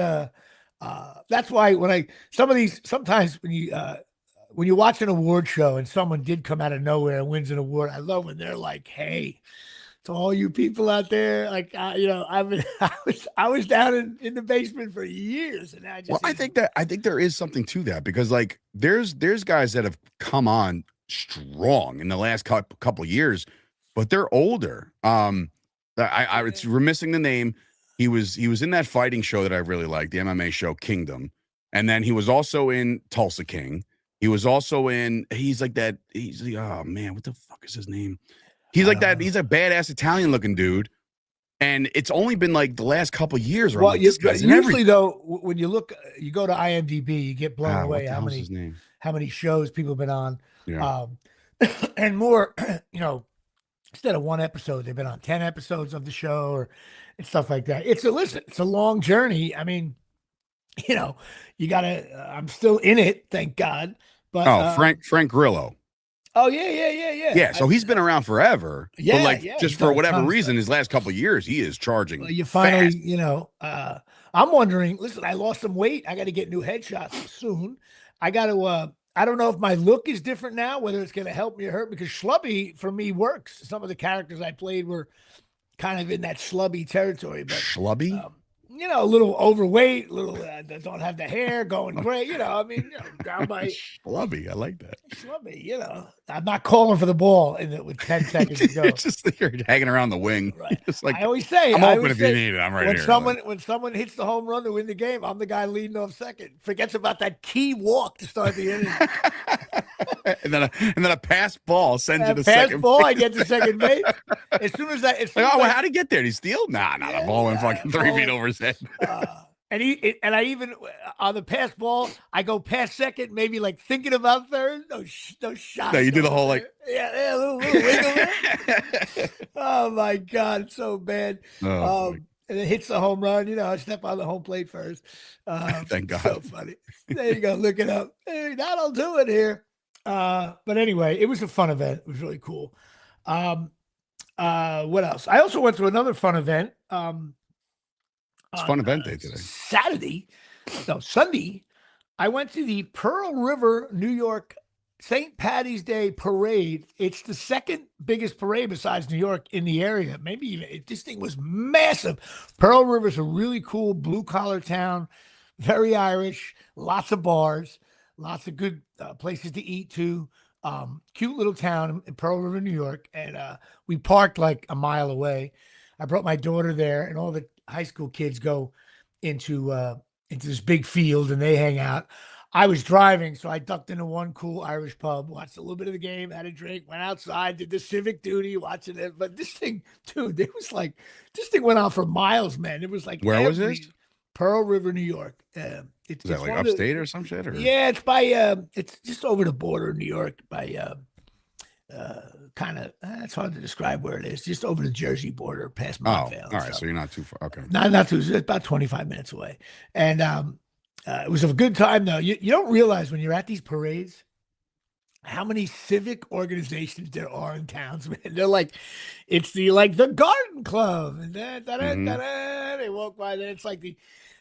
that's why when sometimes when you watch an award show and someone did come out of nowhere and wins an award, I love when they're like, hey, to all you people out there, like, I was down in the basement for years, and I think there is something to that, because like there's guys that have come on strong in the last couple of years, but they're older. It's we're missing the name. He was in that fighting show that I really liked, the MMA show Kingdom, and then he was also in Tulsa King. He was also in. He's like, oh man, what the fuck is his name? He's like that. He's a badass Italian looking dude. And it's only been like the last couple of years. Where usually though, when you look, you go to IMDb, you get blown away how many shows people have been on. Yeah. And more, instead of one episode, they've been on 10 episodes of the show and stuff like that. It's a long journey. I mean, you gotta, I'm still in it, thank God. But Frank Grillo. Oh yeah. Yeah, so he's been around forever. Yeah, but like just for whatever reason, his last couple of years, he is charging. Well, you finally, I'm wondering. Listen, I lost some weight. I got to get new headshots soon. I got to. I don't know if my look is different now, whether it's going to help me or hurt. Because schlubby for me works. Some of the characters I played were kind of in that schlubby territory. But schlubby. A little overweight, don't have the hair, going gray, down by schlubby. I like that. Schlubby, I'm not calling for the ball with 10 seconds to go. It's just you're hanging around the wing. Right. Just like, I always say, I'm open if you need it. I'm right here. When someone hits the home run to win the game, I'm the guy leading off second. Forgets about that key walk to start the inning. and then a pass ball sends you to pass second. Ball, I get to second base. As soon as how'd he get there? Did he steal? Nah, the ball went fucking 3 feet over his head. And I even on the pass ball, I go past second, maybe like thinking about third. No shot. No, you do the whole like a little wiggle. Oh my God, it's so bad. And it hits the home run. I step on the home plate first. Thank God. So funny. There you go. Look it up. Hey, that'll do it here. But anyway, it was a fun event. It was really cool. What else? I also went to another fun event. It's a fun event day today. Sunday. I went to the Pearl River, New York St. Patty's Day parade. It's the second biggest parade besides New York in the area. Maybe even this thing was massive. Pearl River's a really cool blue collar town, very Irish, lots of bars, lots of good places to eat too. Cute little town in Pearl River, New York, and we parked like a mile away. I brought my daughter there, and all the high school kids go into this big field and they hang out. I was driving, so I ducked into one cool Irish pub, watched a little bit of the game, had a drink, went outside, did the civic duty, watching it. But this thing, dude, it was like this thing went on for miles, man. It was like where was this? Pearl River, New York. Is that like upstate or some shit? Or? Yeah, it's by it's just over the border of New York by kind of it's hard to describe where it is. Just over the Jersey border, past Montvale. All right, so you're not too far. Okay, not too. It's about 25 minutes away, and it was a good time though. You don't realize when you're at these parades how many civic organizations there are in towns, man. They're like, it's the Garden Club, and they walk by. Then it's like the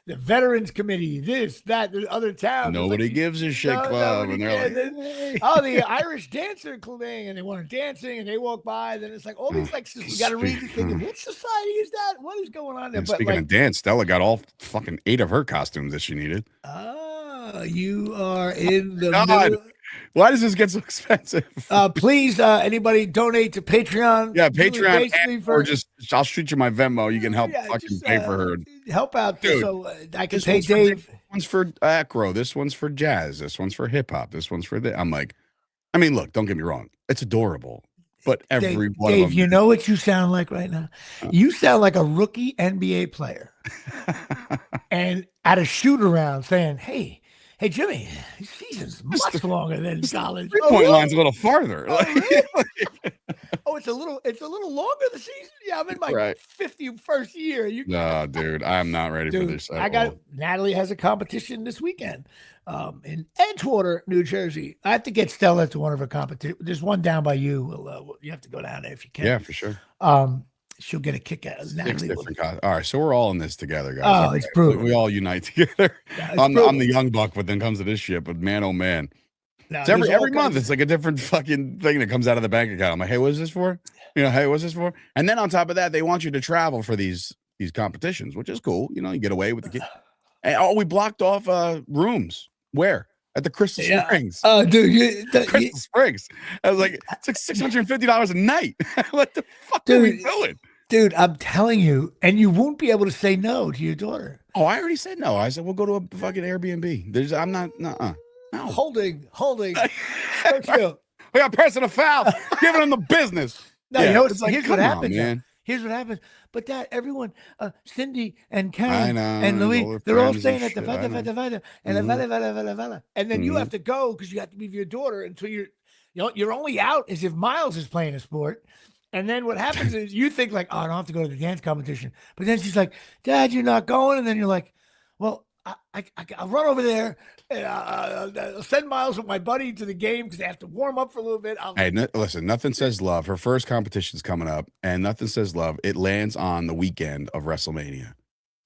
Veterans Committee, this, that, the other town. Nobody like, gives a shit club, and they're like, hey. Oh, the Irish dancer thing, and they want dancing, and they walk by. Then it's like all these you got to read the thing. What society is that? What is going on there? But speaking of dance, Stella got all fucking 8 of her costumes that she needed. Oh, you are in the middle. Why does this get so expensive? Please, anybody donate to Patreon. Yeah, Patreon, or just I'll shoot you my Venmo. You can help fucking pay for her. Help out, dude, so I can pay Dave. This one's for acro. This one's for jazz. This one's for hip hop. This one's for this. I'm like, I mean, look, don't get me wrong. It's adorable. But every one of them. Dave, you know what you sound like right now? You sound like a rookie NBA player. And at a shoot around saying, hey, Jimmy, season's much longer than college. 3-point line's a little farther. Really? It's a little longer the season. Yeah, I'm in my 51st year. No, dude, I'm not ready for this. Natalie has a competition this weekend in Edgewater, New Jersey. I have to get Stella to one of her competitions. There's one down by you. You have to go down there if you can. Yeah, for sure. She'll get a kick out of Natalie. All right, so we're all in this together, guys. Oh, it's brutal. We all unite together. Yeah, I'm the young buck, but then comes to this shit. But man, oh man, it's every month. It's like a different fucking thing that comes out of the bank account. I'm like, hey, what is this for? Hey, what's this for? And then on top of that, they want you to travel for these competitions, which is cool. You get away with the kid. And we blocked off rooms. Where? At the Crystal Springs. Oh, dude, Crystal Springs. I was like, it's like $650 a night. What the fuck are we doing? Dude, I'm telling you, and you won't be able to say no to your daughter. Oh, I already said no. I said we'll go to a fucking Airbnb. I'm not. No. Holding. Don't you? We got pressing a foul, giving them the business. No, you know what? Here's what happens, man. Here's what happens. But that everyone, Cindy and Karen and Louis, they're all staying at the Vada and the Vada. And then you have to go because you have to be with your daughter until you're only out as if Miles is playing a sport. And then what happens is you think like, oh, I don't have to go to the dance competition. But then she's like, Dad, you're not going. And then you're like, well, I'll run over there. And I'll send Miles with my buddy to the game because they have to warm up for a little bit. Listen, nothing says love. Her first competition's coming up, and nothing says love. It lands on the weekend of WrestleMania.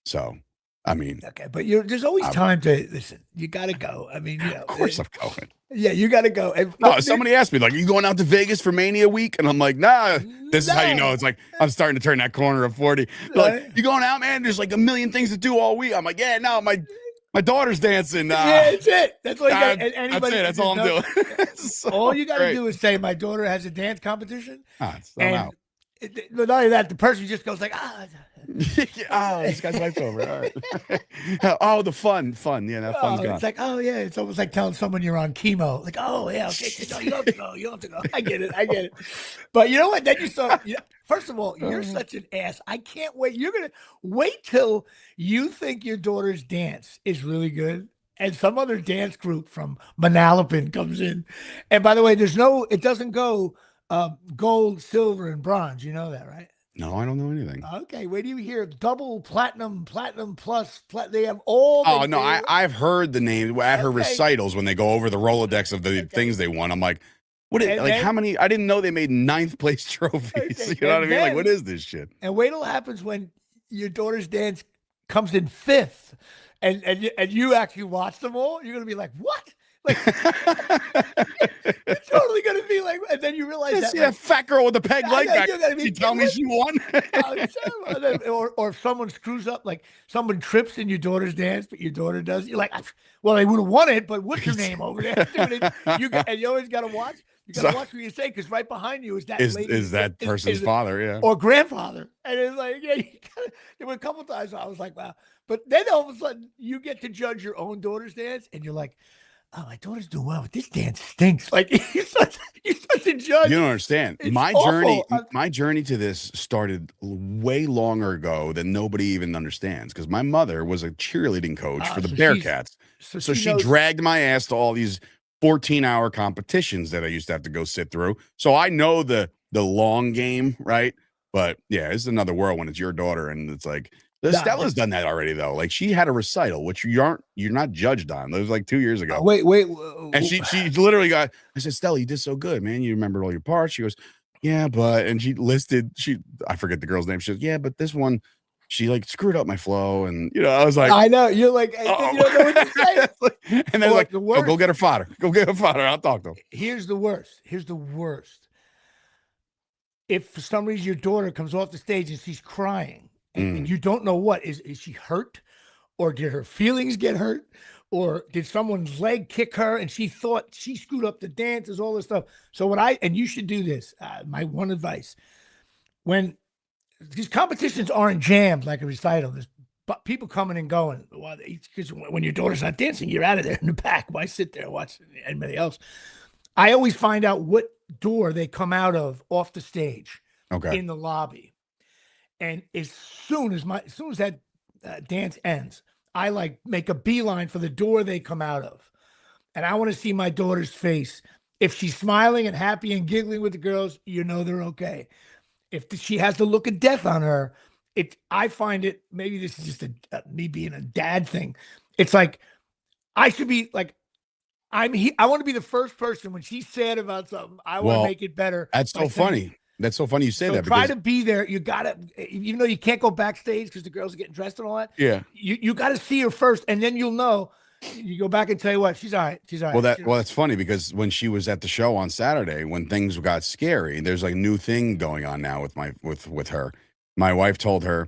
So, I mean. Okay, but there's always time to, listen, you got to go. I mean, of course I'm going. Yeah, you got to go. And, somebody asked me, like, are you going out to Vegas for Mania week? And I'm like, nah, this is how you know. It's like, I'm starting to turn that corner of 40. Like, you going out, man? There's like a million things to do all week. I'm like, yeah, no, my daughter's dancing. Yeah, that's it. That's all you got. That's all I'm doing. All you got to do is say, my daughter has a dance competition. I'm out. But not only that, the person just goes like, this guy's wife's over. All right. The fun. Yeah, that fun's gone. It's like, it's almost like telling someone you're on chemo. Like, okay, no, you don't have to go. You don't have to go. I get it. But you know what? Then you start. First of all, you're such an ass. I can't wait. You're gonna wait till you think your daughter's dance is really good, and some other dance group from Manalapan comes in. And by the way, it doesn't go gold, silver, and bronze. You know that, right? No, I don't know anything. Okay, wait till you hear double platinum plus. They have all. Oh no, I've heard the name at her recitals when they go over the Rolodex of the things they won. I'm like, how many? I didn't know they made 9th place trophies. You know what I mean? Like, what is this shit? And wait till it happens when your daughter's dance comes in 5th, and you actually watch them all. You're gonna be like, what? Like, you're totally going to be like, and then you realize that. Yeah, Like, fat girl with a peg leg back. You're gonna be You tell me she won. or if someone screws up, like someone trips in your daughter's dance, but your daughter does, you're like, well, they would have won it, but what's her name over there? And you always got to watch. You got to watch what you say, because right behind you is that lady, is that person's father, yeah, or grandfather, and it's like, yeah, there were a couple times I was like, wow, but then all of a sudden you get to judge your own daughter's dance, and you're like, oh, my daughter's doing well, but this dance stinks. Like you're such a judge. You don't understand. It's My awful. journey to this started way longer ago than nobody even understands. Because my mother was a cheerleading coach for the Bearcats, so she dragged my ass to all these 14-hour competitions that I used to have to go sit through. So I know the long game, right? But yeah, it's another world when it's your daughter, and it's like. Stella's done that already, though. Like, she had a recital, which you're not judged on. That was like 2 years ago. Wait. And she literally got. I said, Stella, you did so good, man. You remembered all your parts. She goes, yeah, but, and she listed. I forget the girl's name. She goes, yeah, but this one, she like screwed up my flow, and I was like, I know you're like, you don't know what to say. And they're like, oh, go get her fodder. Go get her fodder. I'll talk to him. Here's the worst. If for some reason your daughter comes off the stage and she's crying. And you don't know what is she hurt, or did her feelings get hurt, or did someone's leg kick her and she thought she screwed up the dances, all this stuff. So and you should do this. My one advice: when these competitions aren't jammed like a recital, there's people coming and going. Because when your daughter's not dancing, you're out of there in the back. Why sit there and watch anybody else? I always find out what door they come out of off the stage. Okay. In the lobby. And as soon as that dance ends, I like make a beeline for the door they come out of. And I want to see my daughter's face. If she's smiling and happy and giggling with the girls, they're okay. If she has the look of death on her, I find it, maybe this is just me being a dad thing. It's like, I should be like, I want to be the first person when she's sad about something. I want to make it better. That's so funny. That's so funny you say that. Try to be there. You got to, even though you can't go backstage because the girls are getting dressed and all that. Yeah. You got to see her first, and then you'll know. You go back and tell you what, she's all right. She's all right. Well, that's funny, because when she was at the show on Saturday, when things got scary, there's like a new thing going on now with her. My wife told her,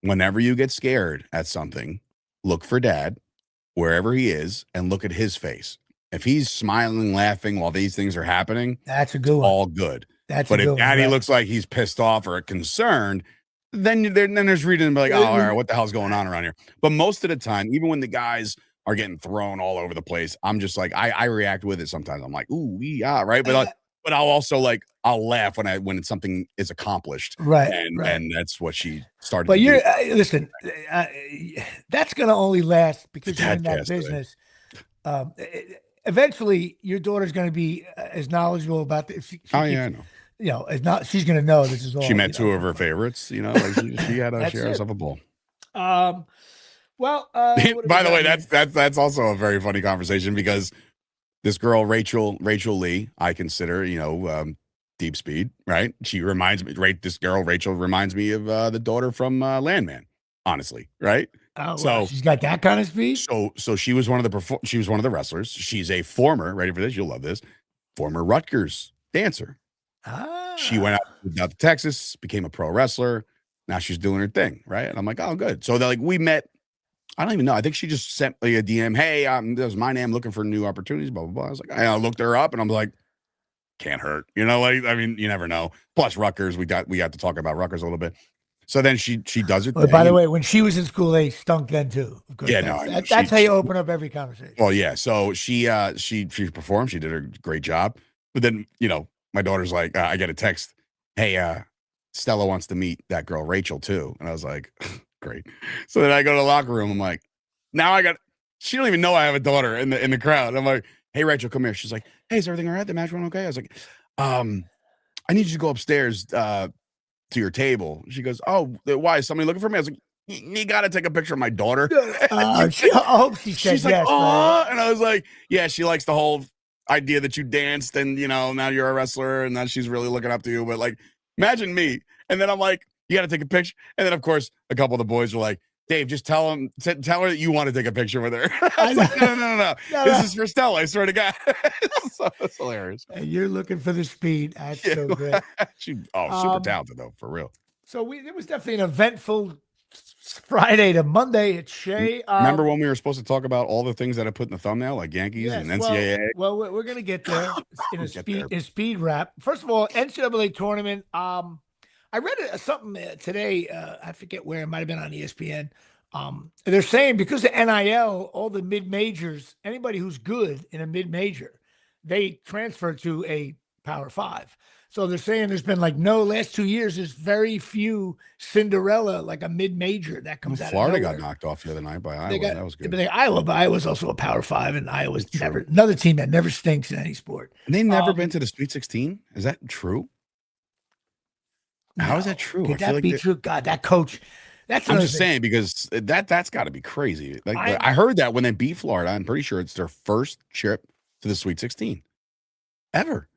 whenever you get scared at something, look for Dad wherever he is and look at his face. If he's smiling, laughing while these things are happening, that's a good one. All good. But if Daddy looks like he's pissed off or concerned, then there's reason to be like, oh, all right, what the hell's going on around here? But most of the time, even when the guys are getting thrown all over the place, I'm just like, I react with it sometimes. I'm like, ooh, yeah, right. But I'll also I'll laugh when something is accomplished, right? And that's what she started. But listen, that's gonna only last because you're in that business. Eventually, your daughter's going to be as knowledledgeable about this. I know. She's going to know this is all. She met two of her favorites. She had to share herself a bowl. Well, by the way, that's also a very funny conversation, because this girl, Rachel Lee, I consider, Deep Speed, right? She reminds me, this girl, Rachel, reminds me of the daughter from Landman, honestly, right? Oh, so she's got that kind of speed. So she was one of the wrestlers. She's a former, ready for this? You'll love this. Former Rutgers dancer. She went out to Texas, became a pro wrestler. Now she's doing her thing, right? And I'm like, oh, good. So we met. I don't even know. I think she just sent me a DM. Hey, this is my name, looking for new opportunities. Blah blah blah. I was like, I looked her up, and I'm like, can't hurt. You never know. Plus Rutgers, we got to talk about Rutgers a little bit. So then she does it. By the way, when she was in school, they stunk then too. Yeah, that's how you open up every conversation. Well, yeah. So she performed. She did a great job. But then my daughter's like, I get a text. Hey, Stella wants to meet that girl Rachel too, and I was like, great. So then I go to the locker room. I'm like, she don't even know I have a daughter in the crowd. I'm like, hey Rachel, come here. She's like, hey, is everything all right? The match went okay? I was like, I need you to go upstairs to your table. She goes, oh, why is somebody looking for me? I was like, you got to take a picture of my daughter. She's like, yes, oh, and I was like, yeah, she likes the whole idea that you danced and now you're a wrestler and that she's really looking up to you. But imagine me. And then I'm like, you got to take a picture. And then of course a couple of the boys were like, Dave, just tell her that you want to take a picture with her. I know. Like, no. This is for Stella. I swear to God. It's hilarious. And you're looking for the speed. That's Yeah. so great. Super talented though, for real. So it was definitely an eventful Friday to Monday at Shea. Remember when we were supposed to talk about all the things that I put in the thumbnail, like Yankees and NCAA? Well, we're going to get there in a speed wrap. First of all, NCAA tournament. I read something today. I forget where. It might have been on ESPN. They're saying because of NIL, all the mid majors, anybody who's good in a mid major, they transfer to a Power Five. So they're saying there's been last 2 years, there's very few Cinderella, like a mid-major that comes out of Florida nowhere. got knocked off the other night by Iowa. That was good. But Iowa's also a Power Five, and Iowa's never another team that never stinks in any sport. And they've never been to the Sweet 16? Is that true? How is that true? Could that be true? God, that coach. I'm just saying because that's got to be crazy. I heard that when they beat Florida, I'm pretty sure it's their first trip to the Sweet 16 ever.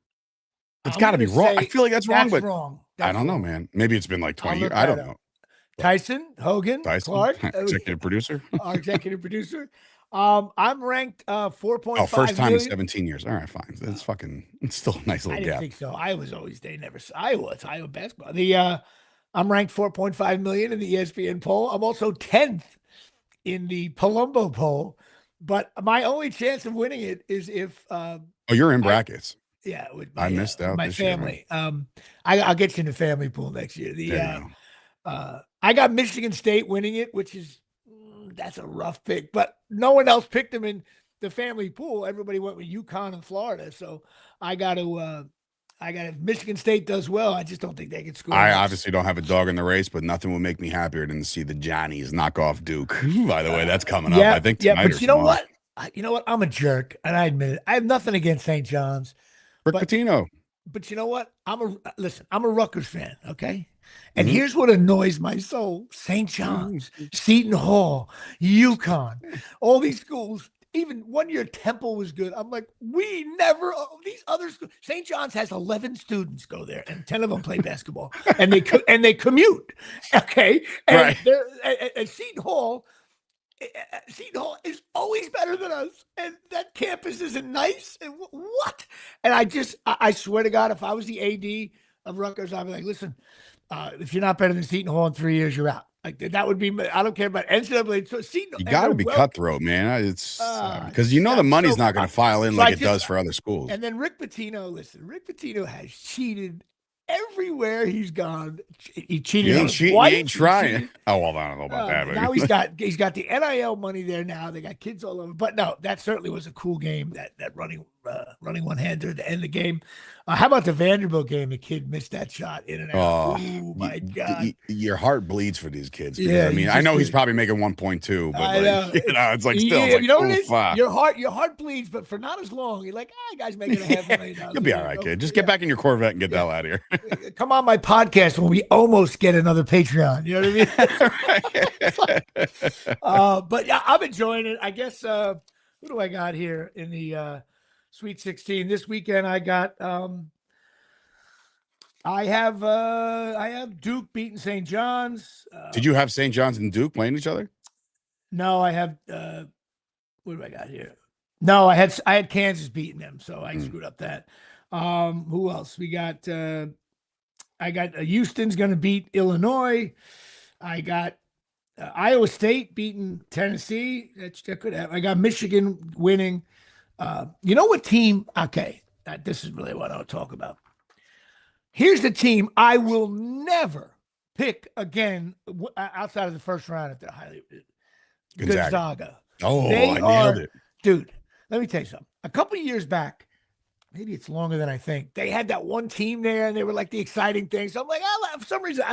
It's got to be wrong. I feel like that's wrong, but wrong. I don't know, man. Maybe it's been like 20 years. I don't know. Tyson, Hogan, Clark, executive producer. Our executive producer. I'm ranked 4.5. Oh, first time in 17 years. All right, fine. It's still a nice little gap. I didn't think so. It's Iowa basketball. I'm ranked 4.5 million in the ESPN poll. I'm also 10th in the Palumbo poll, but my only chance of winning it is if you're in brackets. Yeah, I missed out. My this family. Year, I'll get you in the family pool next year. I got Michigan State winning it, which is that's a rough pick, but no one else picked them in the family pool. Everybody went with UConn and Florida, so I got to. If Michigan State does well, I just don't think they can score. I obviously don't have a dog in the race, but nothing will make me happier than to see the Johnnies knock off Duke. By the way, that's coming up. I think tonight. But you know what? I'm a jerk, and I admit it. I have nothing against St. John's. Rick Pitino. But you know what? I'm a Rutgers fan, okay? And here's what annoys my soul. St. John's, Seton Hall, UConn, all these schools, even 1 year Temple was good. I'm like, these other schools, St. John's has 11 students go there, and 10 of them play basketball, and they commute, okay? And right. Seton Hall is always better than us, and that campus isn't nice. And what? And I swear to God, if I was the AD of Rutgers, I'd be like, listen, if you're not better than Seton Hall in 3 years, you're out. Like that would be. I don't care about NCAA. So Seton, you got to be cutthroat, man. It's because the money's not going to file in like it does for other schools. And then Rick Pitino has cheated everywhere he's gone. He cheated. He ain't trying. Oh well, I don't know about that. Now he's got the NIL money there. Now they got kids all over. But no, that certainly was a cool game. That running one-hander at the end of the game. How about the Vanderbilt game? The kid missed that shot in and out. Oh my God! Your heart bleeds for these kids. Yeah, I mean, I know he's probably making 1.2, but it's like still. Yeah, you know what it is? Your heart bleeds, but for not as long. You're like, guy's making $500,000. You'll be all right, kid. Just get back in your Corvette and get the hell out of here. Come on my podcast when we almost get another Patreon. You know what I mean? But yeah, I'm enjoying it. I guess. Who do I got here in the Sweet 16 this weekend? I got. I have Duke beating St. John's. Did you have St. John's and Duke playing each other? No, I have. What do I got here? No, I had Kansas beating them, so I screwed up that. Who else? We got. I got Houston's going to beat Illinois. I got Iowa State beating Tennessee. That could happen. I got Michigan winning. You know what team? Okay, this is really what I'll talk about. Here's the team I will never pick again outside of the first round at the Gonzaga. Oh, I nailed it. Dude, let me tell you something. A couple of years back, maybe it's longer than I think, they had that one team there, and they were like the exciting thing. So I'm like, for some reason,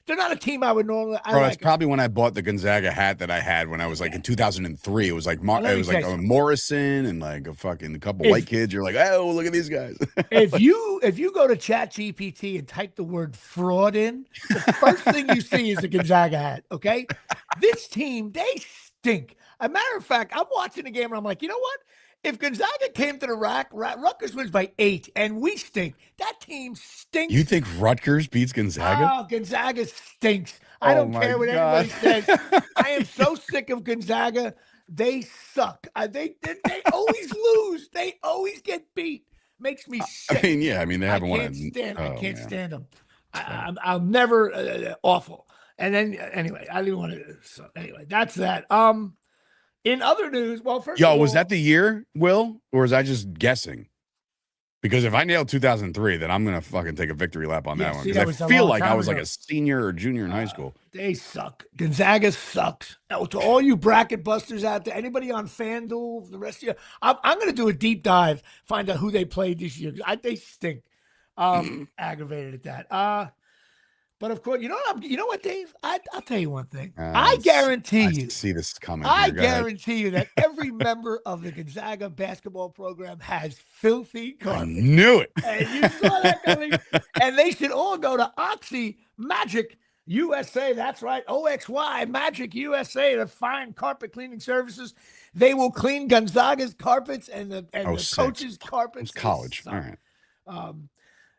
they're not a team I would normally. That's probably when I bought the Gonzaga hat that I had when I was like in 2003. It was like Morrison and like a couple white kids. You're like, oh, look at these guys. if you go to ChatGPT and type the word fraud in, the first thing you see is a Gonzaga hat. Okay, this team, they stink. A matter of fact, I'm watching the game and I'm like, you know what? If Gonzaga came to the rack, Rutgers wins by 8, and we stink. That team stinks. You think Rutgers beats Gonzaga? Oh, Gonzaga stinks. I Oh don't my care what God. anybody says. I am so sick of Gonzaga. They suck. They always lose. They always get beat. Makes me sick. I mean, yeah. I mean, they haven't won. I can't stand them. I'll never awful. And then anyway, I didn't want to. So anyway, that's that. In other news, well, first of all, was that the year, Will, or was I just guessing? Because if I nailed 2003, then I'm gonna fucking take a victory lap on that one. Because I feel like I was like a senior or junior in high school. They suck. Gonzaga sucks. Now, to all you bracket busters out there, anybody on FanDuel, the rest of you, I'm going to do a deep dive, find out who they played this year. They stink. Aggravated at that. But of course, you know what, Dave? I'll tell you one thing. I guarantee you. See this coming. I guarantee you that every member of the Gonzaga basketball program has filthy carpet. I knew it. And you saw that coming. And they should all go to Oxy Magic USA. That's right. OXY Magic USA, the fine carpet cleaning services. They will clean Gonzaga's carpets and the coaches' carpets. It's college. All right.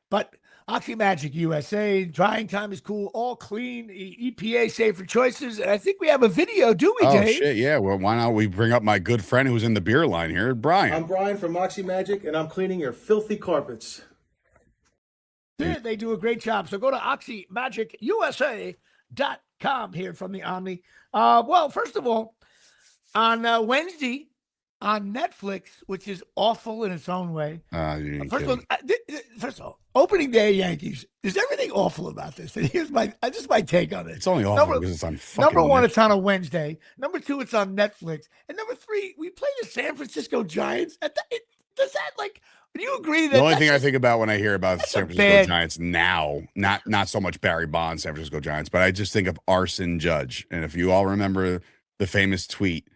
But Oxy Magic USA, drying time is cool, all clean, EPA safer choices. And I think we have a video, do we, Dave? Oh, shit, yeah. Well, why not we bring up my good friend who's in the beer line here, Brian. I'm Brian from Oxy Magic, and I'm cleaning your filthy carpets. Yeah, they do a great job. So go to oxymagiciusa.com here from the Omni. Well, first of all, on Wednesday on Netflix, which is awful in its own way. First of all, opening day Yankees. Is everything awful about this? And here's my my take on it. It's only awful because it's on fucking Number one, Netflix. it's on a Wednesday. Number two, it's on Netflix. And number three, we play the San Francisco Giants. Does that do you agree that the only thing I think about when I hear about the San Francisco bad Giants now, not so much Barry Bonds, San Francisco Giants, but I just think of Arson Judge. And if you all remember the famous tweet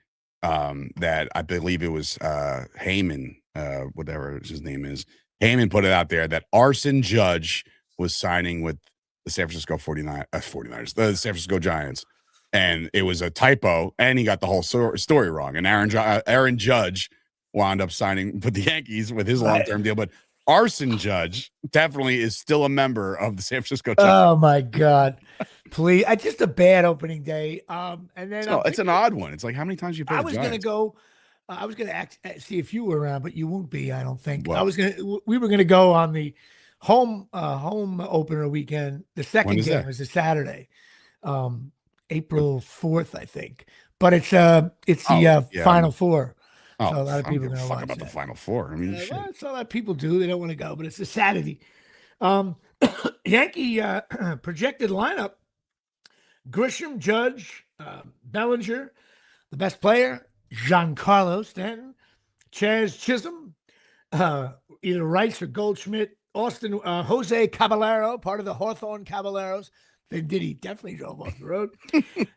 that I believe it was Heyman, whatever his name is, Heyman put it out there that Arson Judge was signing with the San Francisco 49ers, the San Francisco Giants. And it was a typo, and he got the whole story wrong. And Aaron Judge wound up signing with the Yankees with his long-term deal. But Arson Judge definitely is still a member of the San Francisco Giants. Oh, my God. Please. It's just a bad opening day. And then it's an odd one. It's like, how many times you play the Giants? I was going to see if you were around, but you won't be, I don't think. We were going to go on the home opener weekend. The second game is a Saturday, April 4th, I think. But it's the Final Four. Oh, so a lot of people are going to watch about the Final Four. I mean, well, that's a lot of people do. They don't want to go, but it's a Saturday. Yankee projected lineup: Grisham, Judge, Bellinger, the best player, Giancarlo Stanton, Chaz Chisholm, either Rice or Goldschmidt, Austin, Jose Caballero, part of the Hawthorne Caballeros. Then Diddy definitely drove off the road.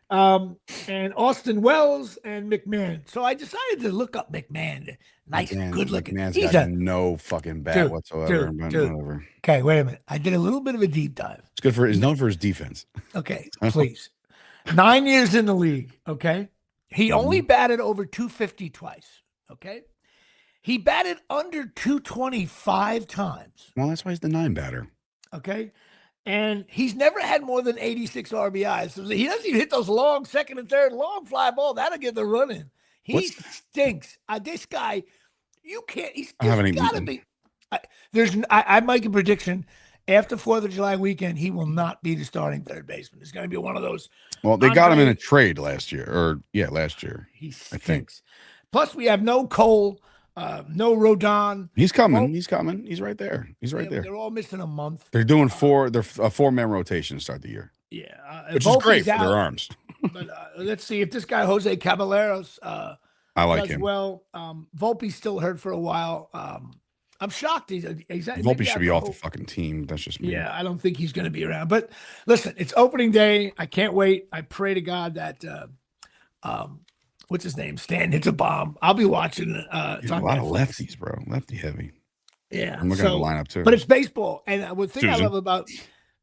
And Austin Wells and McMahon. So I decided to look up McMahon. Nice, good looking. He's got no fucking bat whatsoever. Dude. Okay, wait a minute. I did a little bit of a deep dive. It's good he's known for his defense. Okay, please. 9 years in the league. Okay. He only batted over 250 twice. Okay. He batted under 225 times. Well, that's why he's the 9 batter. Okay. And he's never had more than 86 RBIs. So he doesn't even hit those long second and third long fly ball. That'll get the run in. He stinks. This guy, you can't. He's got to be. I'm making a prediction. After 4th of July weekend, he will not be the starting third baseman. It's going to be one of those. Well, they got him in a trade last year. Last year. He stinks. Plus, we have no Cole. No Rodon. He's coming. He's coming. He's right there. He's right there. They're all missing a month. They're doing a 4-man rotation to start the year. Yeah. Which is great for their arms. But let's see if this guy, Jose Caballeros, I like him. Well, Volpe's still hurt for a while. I'm shocked. Volpe should be off the fucking team. That's just me. Yeah, I don't think he's going to be around. But listen, it's opening day. I can't wait. I pray to God that what's his name? Stan hits a bomb. I'll be watching. It's a lot of lefties, bro. Lefty heavy. Yeah. I'm looking at the lineup too. But it's baseball. And the thing I love about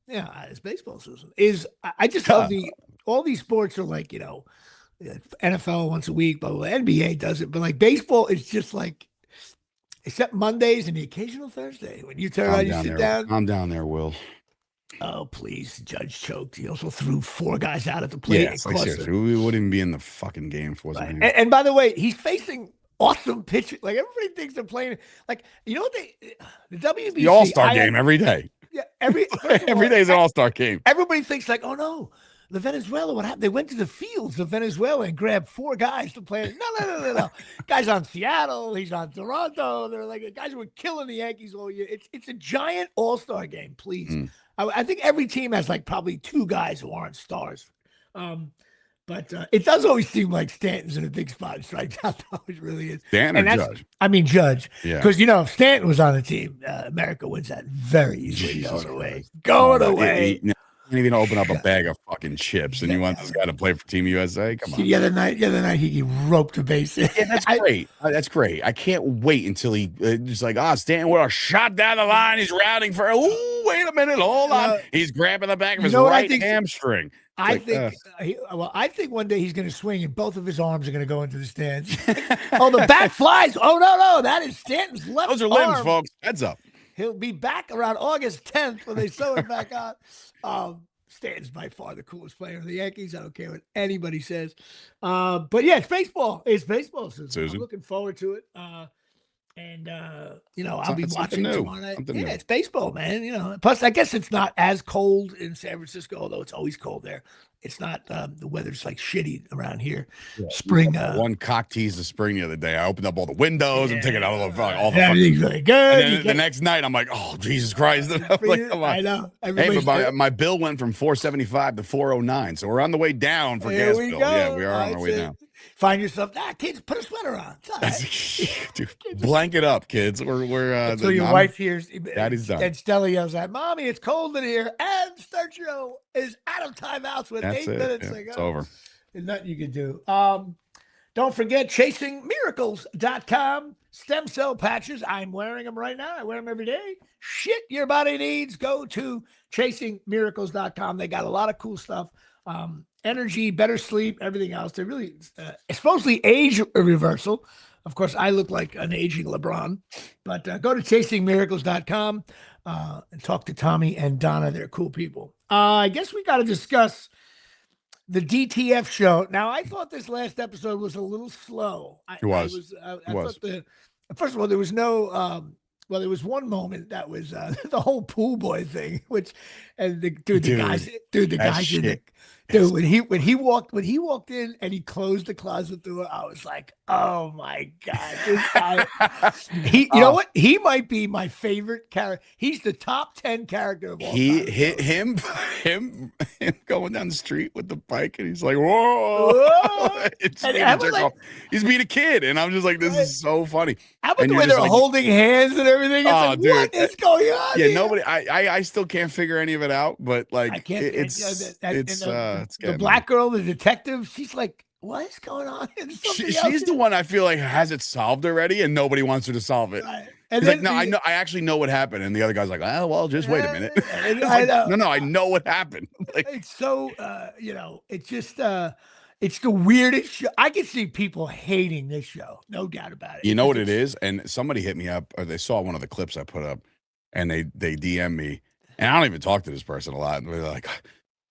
it's baseball, Susan, is I just love all these sports are like, NFL once a week, but NBA does it. But like baseball, it's just like, except Mondays and the occasional Thursday when you turn around, you sit down. I'm down there, Will. Oh, please. Judge choked. He also threw 4 guys out at the plate. Yeah, it's like seriously, we wouldn't even be in the fucking game if it wasn't him. And by the way, he's facing awesome pitching. Like everybody thinks they're playing. Like, you know what the WBC. The All-Star game every day. Yeah, every day is an All-Star game. Everybody thinks like, oh no, the Venezuela, what happened? They went to the fields of Venezuela and grabbed 4 guys to play. No. Guys on Seattle, he's on Toronto. They're like, guys who were killing the Yankees all year. It's a giant All-Star game, please. I think every team has like probably 2 guys who aren't stars. But it does always seem like Stanton's in a big spot and strikes out. That always really is. Stanton or Judge? I mean, Judge. Yeah. Because, if Stanton was on the team, America wins that very easily. Going away. Can't even open up a bag of fucking chips, and you want this guy to play for Team USA? Come on. The other night he roped a base. Yeah, that's great. That's great. I can't wait until he just like, Stanton with a shot down the line. He's rounding for. Wait a minute, hold on. He's grabbing the back of his right hamstring. I think one day he's going to swing and both of his arms are going to go into the stands. The bat flies. Oh no, that is Stanton's left arm. Those are limbs, folks. Heads up. He'll be back around August 10th when they sew it back on. Stanton's by far the coolest player in the Yankees. I don't care what anybody says. But yeah, it's baseball. It's baseball season. I'm looking forward to it. I'll be watching tomorrow night. Yeah, it's baseball, man. Plus, I guess it's not as cold in San Francisco, although it's always cold there. It's not the weather's like shitty around here. Yeah, spring. One cock tease of spring the other day. I opened up all the windows and taking out all the everything's really good. And then the next night, I'm like, oh Jesus Christ! I'm like, come on. I know. Hey, but my bill went from $475 to $409, so we're on the way down for gas bill. Yeah, we are on our way down. Find yourself, kids, put a sweater on. Dude, blanket up, kids. We're so your wife hears Daddy's done. And Stella yells at Mommy, it's cold in here. And Sturgio is out of timeouts with 8 minutes. Yeah, it's over. There's nothing you can do. Don't forget chasingmiracles.com. Stem cell patches. I'm wearing them right now. I wear them every day. Shit your body needs. Go to chasingmiracles.com. They got a lot of cool stuff. Energy, better sleep, everything else. They're really supposedly age reversal. Of course, I look like an aging LeBron, but go to chasingmiracles.com and talk to Tommy and Donna. They're cool people. I guess we got to discuss the DTF show. Now, I thought this last episode was a little slow. It was. First of all, there was no. There was one moment that was the whole pool boy thing, and the guys in it. Dude, when he walked in and he closed the closet door, I was like, "Oh my god, this guy!" You know what? He might be my favorite character. He's the top 10 character of all time. He hit him going down the street with the bike, and he's like, "Whoa!" He's being a kid, and I'm just like, "This is so funny." How about the way they're holding hands and everything? It's dude, what is going on? Yeah, here? nobody. I still can't figure any of it out, but like, I can't. It's the black girl, the detective. She's like, what is going on? She's the one I feel like has it solved already, and nobody wants her to solve it. Right. And then, like, no, I actually know what happened, and the other guy's like, oh, well, just wait a minute. I know what happened. Like, it's so, it's just, it's the weirdest show. I can see people hating this show, no doubt about it. You know what it is? And somebody hit me up, or they saw one of the clips I put up, and they DM me, and I don't even talk to this person a lot. And they're like,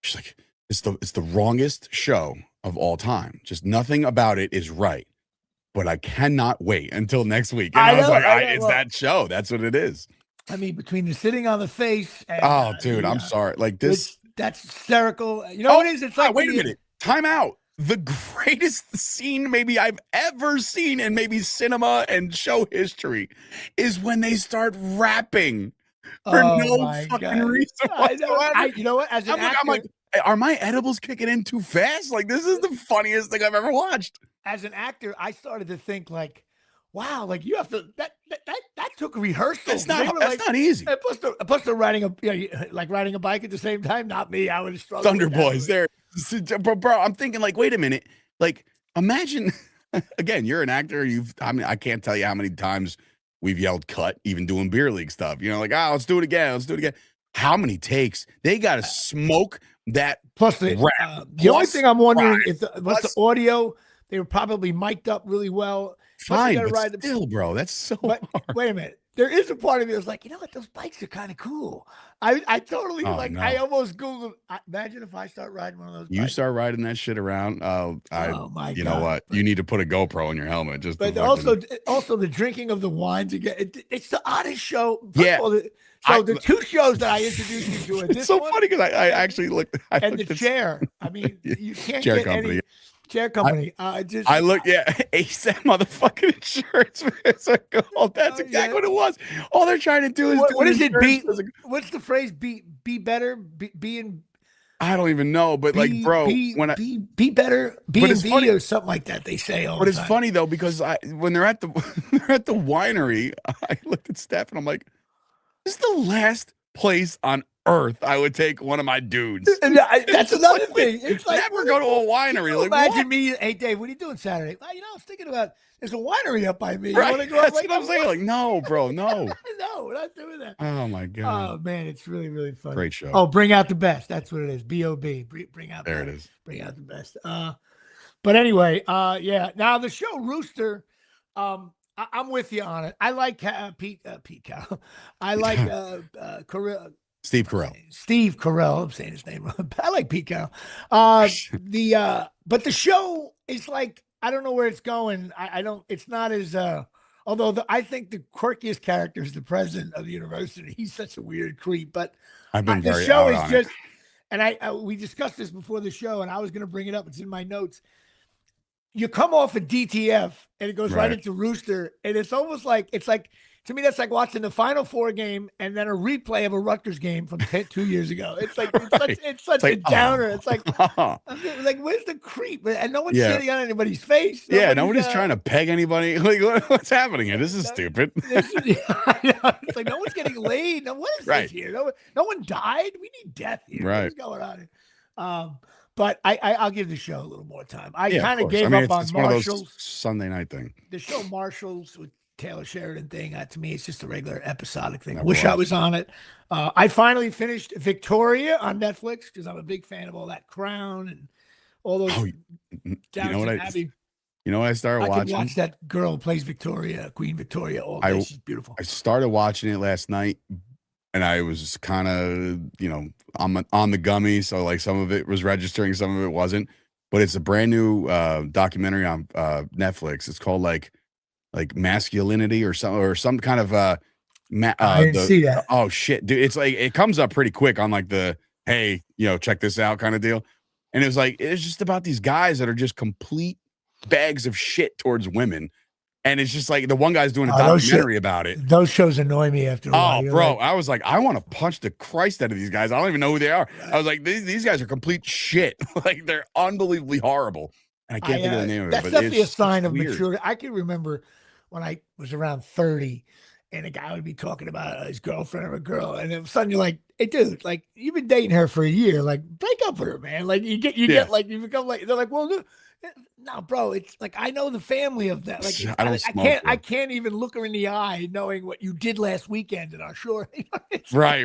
she's like, it's the wrongest show of all time. Just nothing about it is right. But I cannot wait until next week. And I was like, it's that show. That's what it is. I mean, between the sitting on the face. And, dude, I'm sorry. Like this. That's hysterical. You know what it is? It's like, wait a minute. Time out. The greatest scene maybe I've ever seen in maybe cinema and show history is when they start rapping for no fucking reason whatsoever. You know what? As an actor, I'm like, are my edibles kicking in too fast? Like, this is the funniest thing I've ever watched. As an actor, I started to think like, wow, like you have to that took rehearsal. That's not easy. Plus they're riding a bike at the same time. Not me. I would have struggled. Thunder Boys there. Bro, I'm thinking like, wait a minute. Like, imagine again, you're an actor. I can't tell you how many times we've yelled cut, even doing beer league stuff. Like, let's do it again. how many takes they got to smoke that. Plus the only thing I'm wondering if what's the audio. They were probably mic'd up really well. Fine, but still, bro, that's so hard. Wait a minute. There is a part of me that's like, you know what? Those bikes are kind of cool. I totally no. I almost Googled. Imagine if I start riding one of those. You start riding that shit around. Oh my God. You know what? You need to put a GoPro in your helmet. But also the drinking of the wines again. It's the oddest show. The two shows that I introduced you to. It's so funny because I actually looked. The chair. I mean, you can't get any. Chair company. I look, ASAP motherfucking insurance. That's exactly what it was. All they're trying to do is what is it? What's the phrase? Be better. Be in. I don't even know, but be better. Be in B or something like that. They say all. But it's funny though because when they're at the winery, I looked at Steph and I'm like, this is the last place on earth I would take one of my dudes. That's another thing. It's like never go to a winery. Like, imagine me. Hey Dave, what are you doing Saturday? Well, I was thinking about there's a winery up by me. You right. want to go? That's what I'm saying. Like, no, bro, no. No, we're not doing that. Oh my God. Oh man, it's really, really fun. Great show. Oh, bring out the best. That's what it is. B.O.B. Bring out there. It is. Bring out the best. But anyway, yeah. Now the show Rooster. I'm with you on it. I like Pete Carroll. I like Steve Carell. Steve Carell. I'm saying his name wrong. I like Pete Carroll. But the show is like, I don't know where it's going. I don't. It's not as. Although I think the quirkiest character is the president of the university. He's such a weird creep. But I've been the show is just. And we discussed this before the show, and I was going to bring it up. It's in my notes. You come off a DTF and it goes right into Rooster. And it's almost like, to me, that's like watching the Final Four game and then a replay of a Rutgers game from 2 years ago. It's like, it's such a downer. It's like, where's the creep? And no one's sitting on anybody's face. Nobody's trying to peg anybody. Like, what's happening here? This is stupid. It's like, no one's getting laid. What is this here? No one died. We need death here. Right. What's going on? But I'll give the show a little more time. I kind of gave up on Marshall's Sunday night thing. The show Marshall's with Taylor Sheridan thing. To me, it's just a regular episodic thing. I was on it. I finally finished Victoria on Netflix because I'm a big fan of all that Crown and all those. You know what I started watching? I can watch that girl who plays Victoria, Queen Victoria, all day. She's beautiful. I started watching it last night. And I was kind of, on the gummy. So like some of it was registering, some of it wasn't. But it's a brand new documentary on Netflix. It's called like masculinity or some kind of I didn't see that. Oh shit, dude! It's like it comes up pretty quick on like the hey, check this out kind of deal. And it's just about these guys that are just complete bags of shit towards women. And it's just like the one guy's doing a documentary about it. Those shows annoy me after a while. Oh, bro. I was like, I want to punch the Christ out of these guys. I don't even know who they are. I was like, these guys are complete shit. Like, they're unbelievably horrible. And I can't think of the name of it. That's definitely a sign of maturity. I can remember when I was around 30 and a guy would be talking about his girlfriend or a girl. And then all of a sudden you're like, hey, dude, like, you've been dating her for a year. Like, break up with her, man. Like, you become like, they're like, well, no, bro. It's like I know the family of that. Like I can't even look her in the eye, knowing what you did last weekend in our shore. Right.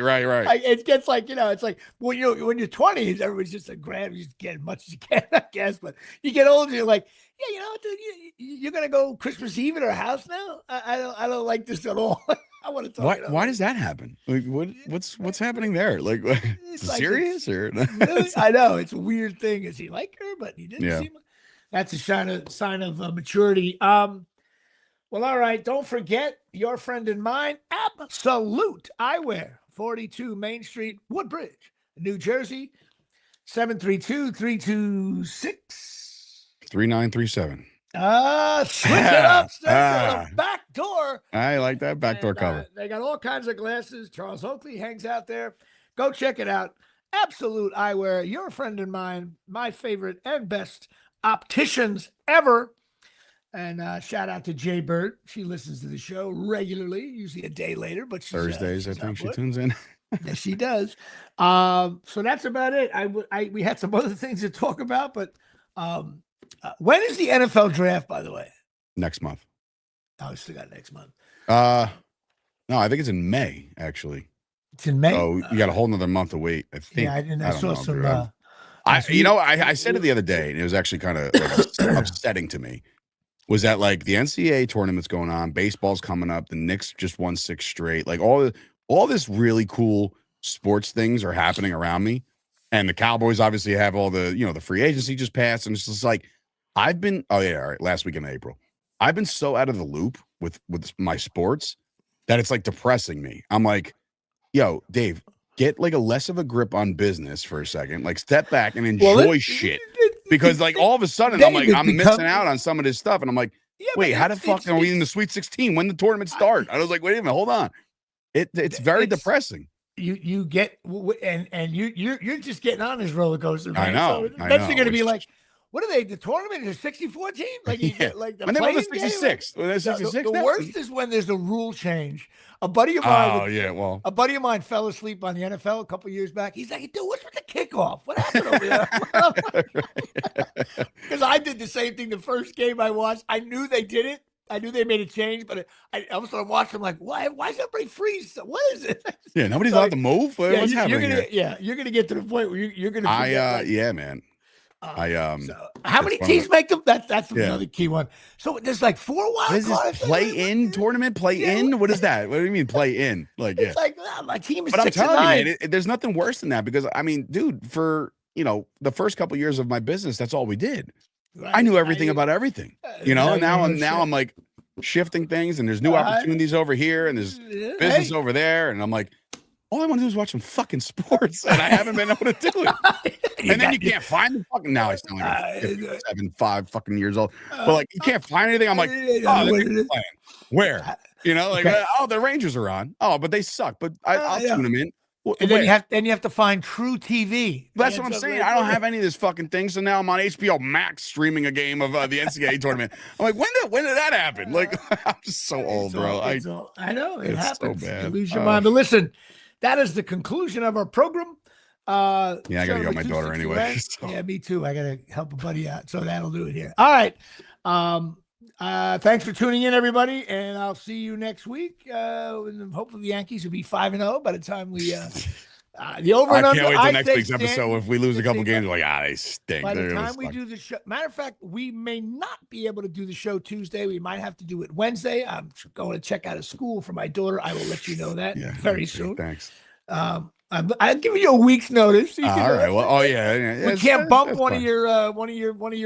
It gets like it's like when you're 20s, everybody's just like grab, you just get as much as you can, I guess. But you get older, you're like, yeah, dude, you're gonna go Christmas Eve at our house now. I don't like this at all. I want to talk. Why does that happen? Like, what's happening there? Like, is it serious or? Really, I know it's a weird thing. Is he like her? But he didn't seem. That's a sign of maturity. Well, all right. Don't forget your friend and mine, Absolute Eyewear, 42 Main Street, Woodbridge, New Jersey, 732-326-3937. Switch it up. The back door. I like that back door cover. They got all kinds of glasses. Charles Oakley hangs out there. Go check it out. Absolute Eyewear, your friend and mine, my favorite and best opticians ever. And shout out to Jay Bird. She listens to the show regularly, usually a day later, but Thursdays I think she tunes in. Yes, she does. So that's about it. We had some other things to talk about, but when is the NFL draft, by the way? Next month. Oh, we still got next month. No, I think it's in May, actually. It's in May. Oh, you got a whole nother month to wait. I think. Yeah, I didn't. I don't saw know, some. dude. I said it the other day, and it was actually kind of like upsetting to me. Was that like the NCAA tournament's going on, baseball's coming up, the Knicks just won 6 straight, like all this really cool sports things are happening around me, and the Cowboys obviously have all the the free agency just passed, and it's just like I've been all right, last week in April, I've been so out of the loop with my sports that it's like depressing me. I'm like, yo, Dave, get like a less of a grip on business for a second, like step back and enjoy shit. Because like all of a sudden I'm like I'm missing out on some of this stuff, and I'm like, wait, how the fuck are we in the Sweet 16? When the tournament start? I was like, wait a minute, hold on. It's very depressing. You get and you're just getting on this roller coaster. Man. I know. So next you're gonna be like, what are they? The tournament is a 64 team. Like you get like the when they were the 66. When they're 66. The worst is when there's a rule change. A buddy of mine. A buddy of mine fell asleep on the NFL a couple years back. He's like, dude, what's with the kickoff? What happened over there? Because I did the same thing the first game I watched. I knew they did it. I knew they made a change, but I was watching. I'm like, why is everybody freeze? What is it? Yeah, nobody's allowed to move. What's happening here? You're gonna get to the point where you're gonna. Yeah, man. How many teams make them? That's another key one. So there's like 4 wild cards. Is this play-in tournament? Play-in? What is that? What do you mean play-in? Like, it's like my team is. But 6 I'm telling you, man, there's nothing worse than that because I mean, dude, for the first couple of years of my business, that's all we did. Right. I knew everything about everything, and now I'm like shifting things, and there's new opportunities over here, and there's business over there, and I'm like, all I want to do is watch some fucking sports, and I haven't been able to do it. And then you can't find the fucking. Now I sound like I'm 75 fucking years old, but like you can't find anything. I'm like, playing. Where? The Rangers are on. Oh, but they suck. But I'll tune them in. And then you have to find True TV. That's what I'm saying. I don't have any of this fucking thing. So now I'm on HBO Max streaming a game of the NCAA tournament. I'm like, when did that happen? Like, I'm just so old, bro. I know it happens. So bad. You lose your mind. But listen, that is the conclusion of our program. I gotta go. My daughter anyway. So. Yeah, me too. I gotta help a buddy out. So that'll do it here. All right. Thanks for tuning in, everybody, and I'll see you next week. Hopefully, the Yankees will be 5-0 by the time we the over and under. I can't wait till next week's episode. If we lose a couple games, like they stink. By the time we do the show, matter of fact, we may not be able to do the show Tuesday. We might have to do it Wednesday. I'm going to check out a school for my daughter. I will let you know that very soon. Thanks. I'm giving you a week's notice. All right. Well, we can't bump one of your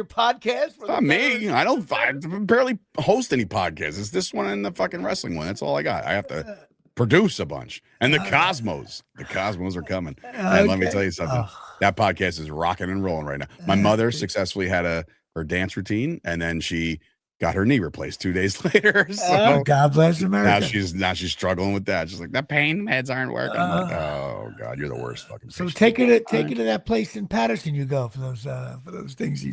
podcasts. Not me. I barely host any podcasts. It's this one and the fucking wrestling one. That's all I got. I have to produce a bunch. And the Cosmos are coming. And let me tell you something. That podcast is rocking and rolling right now. My mother successfully had her dance routine, and then she got her knee replaced 2 days later. So God bless America. Now she's struggling with that. She's like, the pain meds aren't working. I'm like, oh God, you're the worst fucking. So take her to that place in Patterson. You go for those things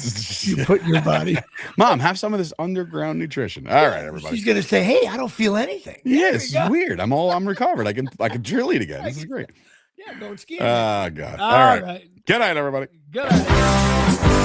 you put in your body. Mom, have some of this underground nutrition. All right, everybody. She's gonna say, hey, I don't feel anything. Yes, it's weird. I'm recovered. I can cheerlead again. This is great. Yeah, going skiing. Oh God. All right. Right. Good night, everybody. Good night.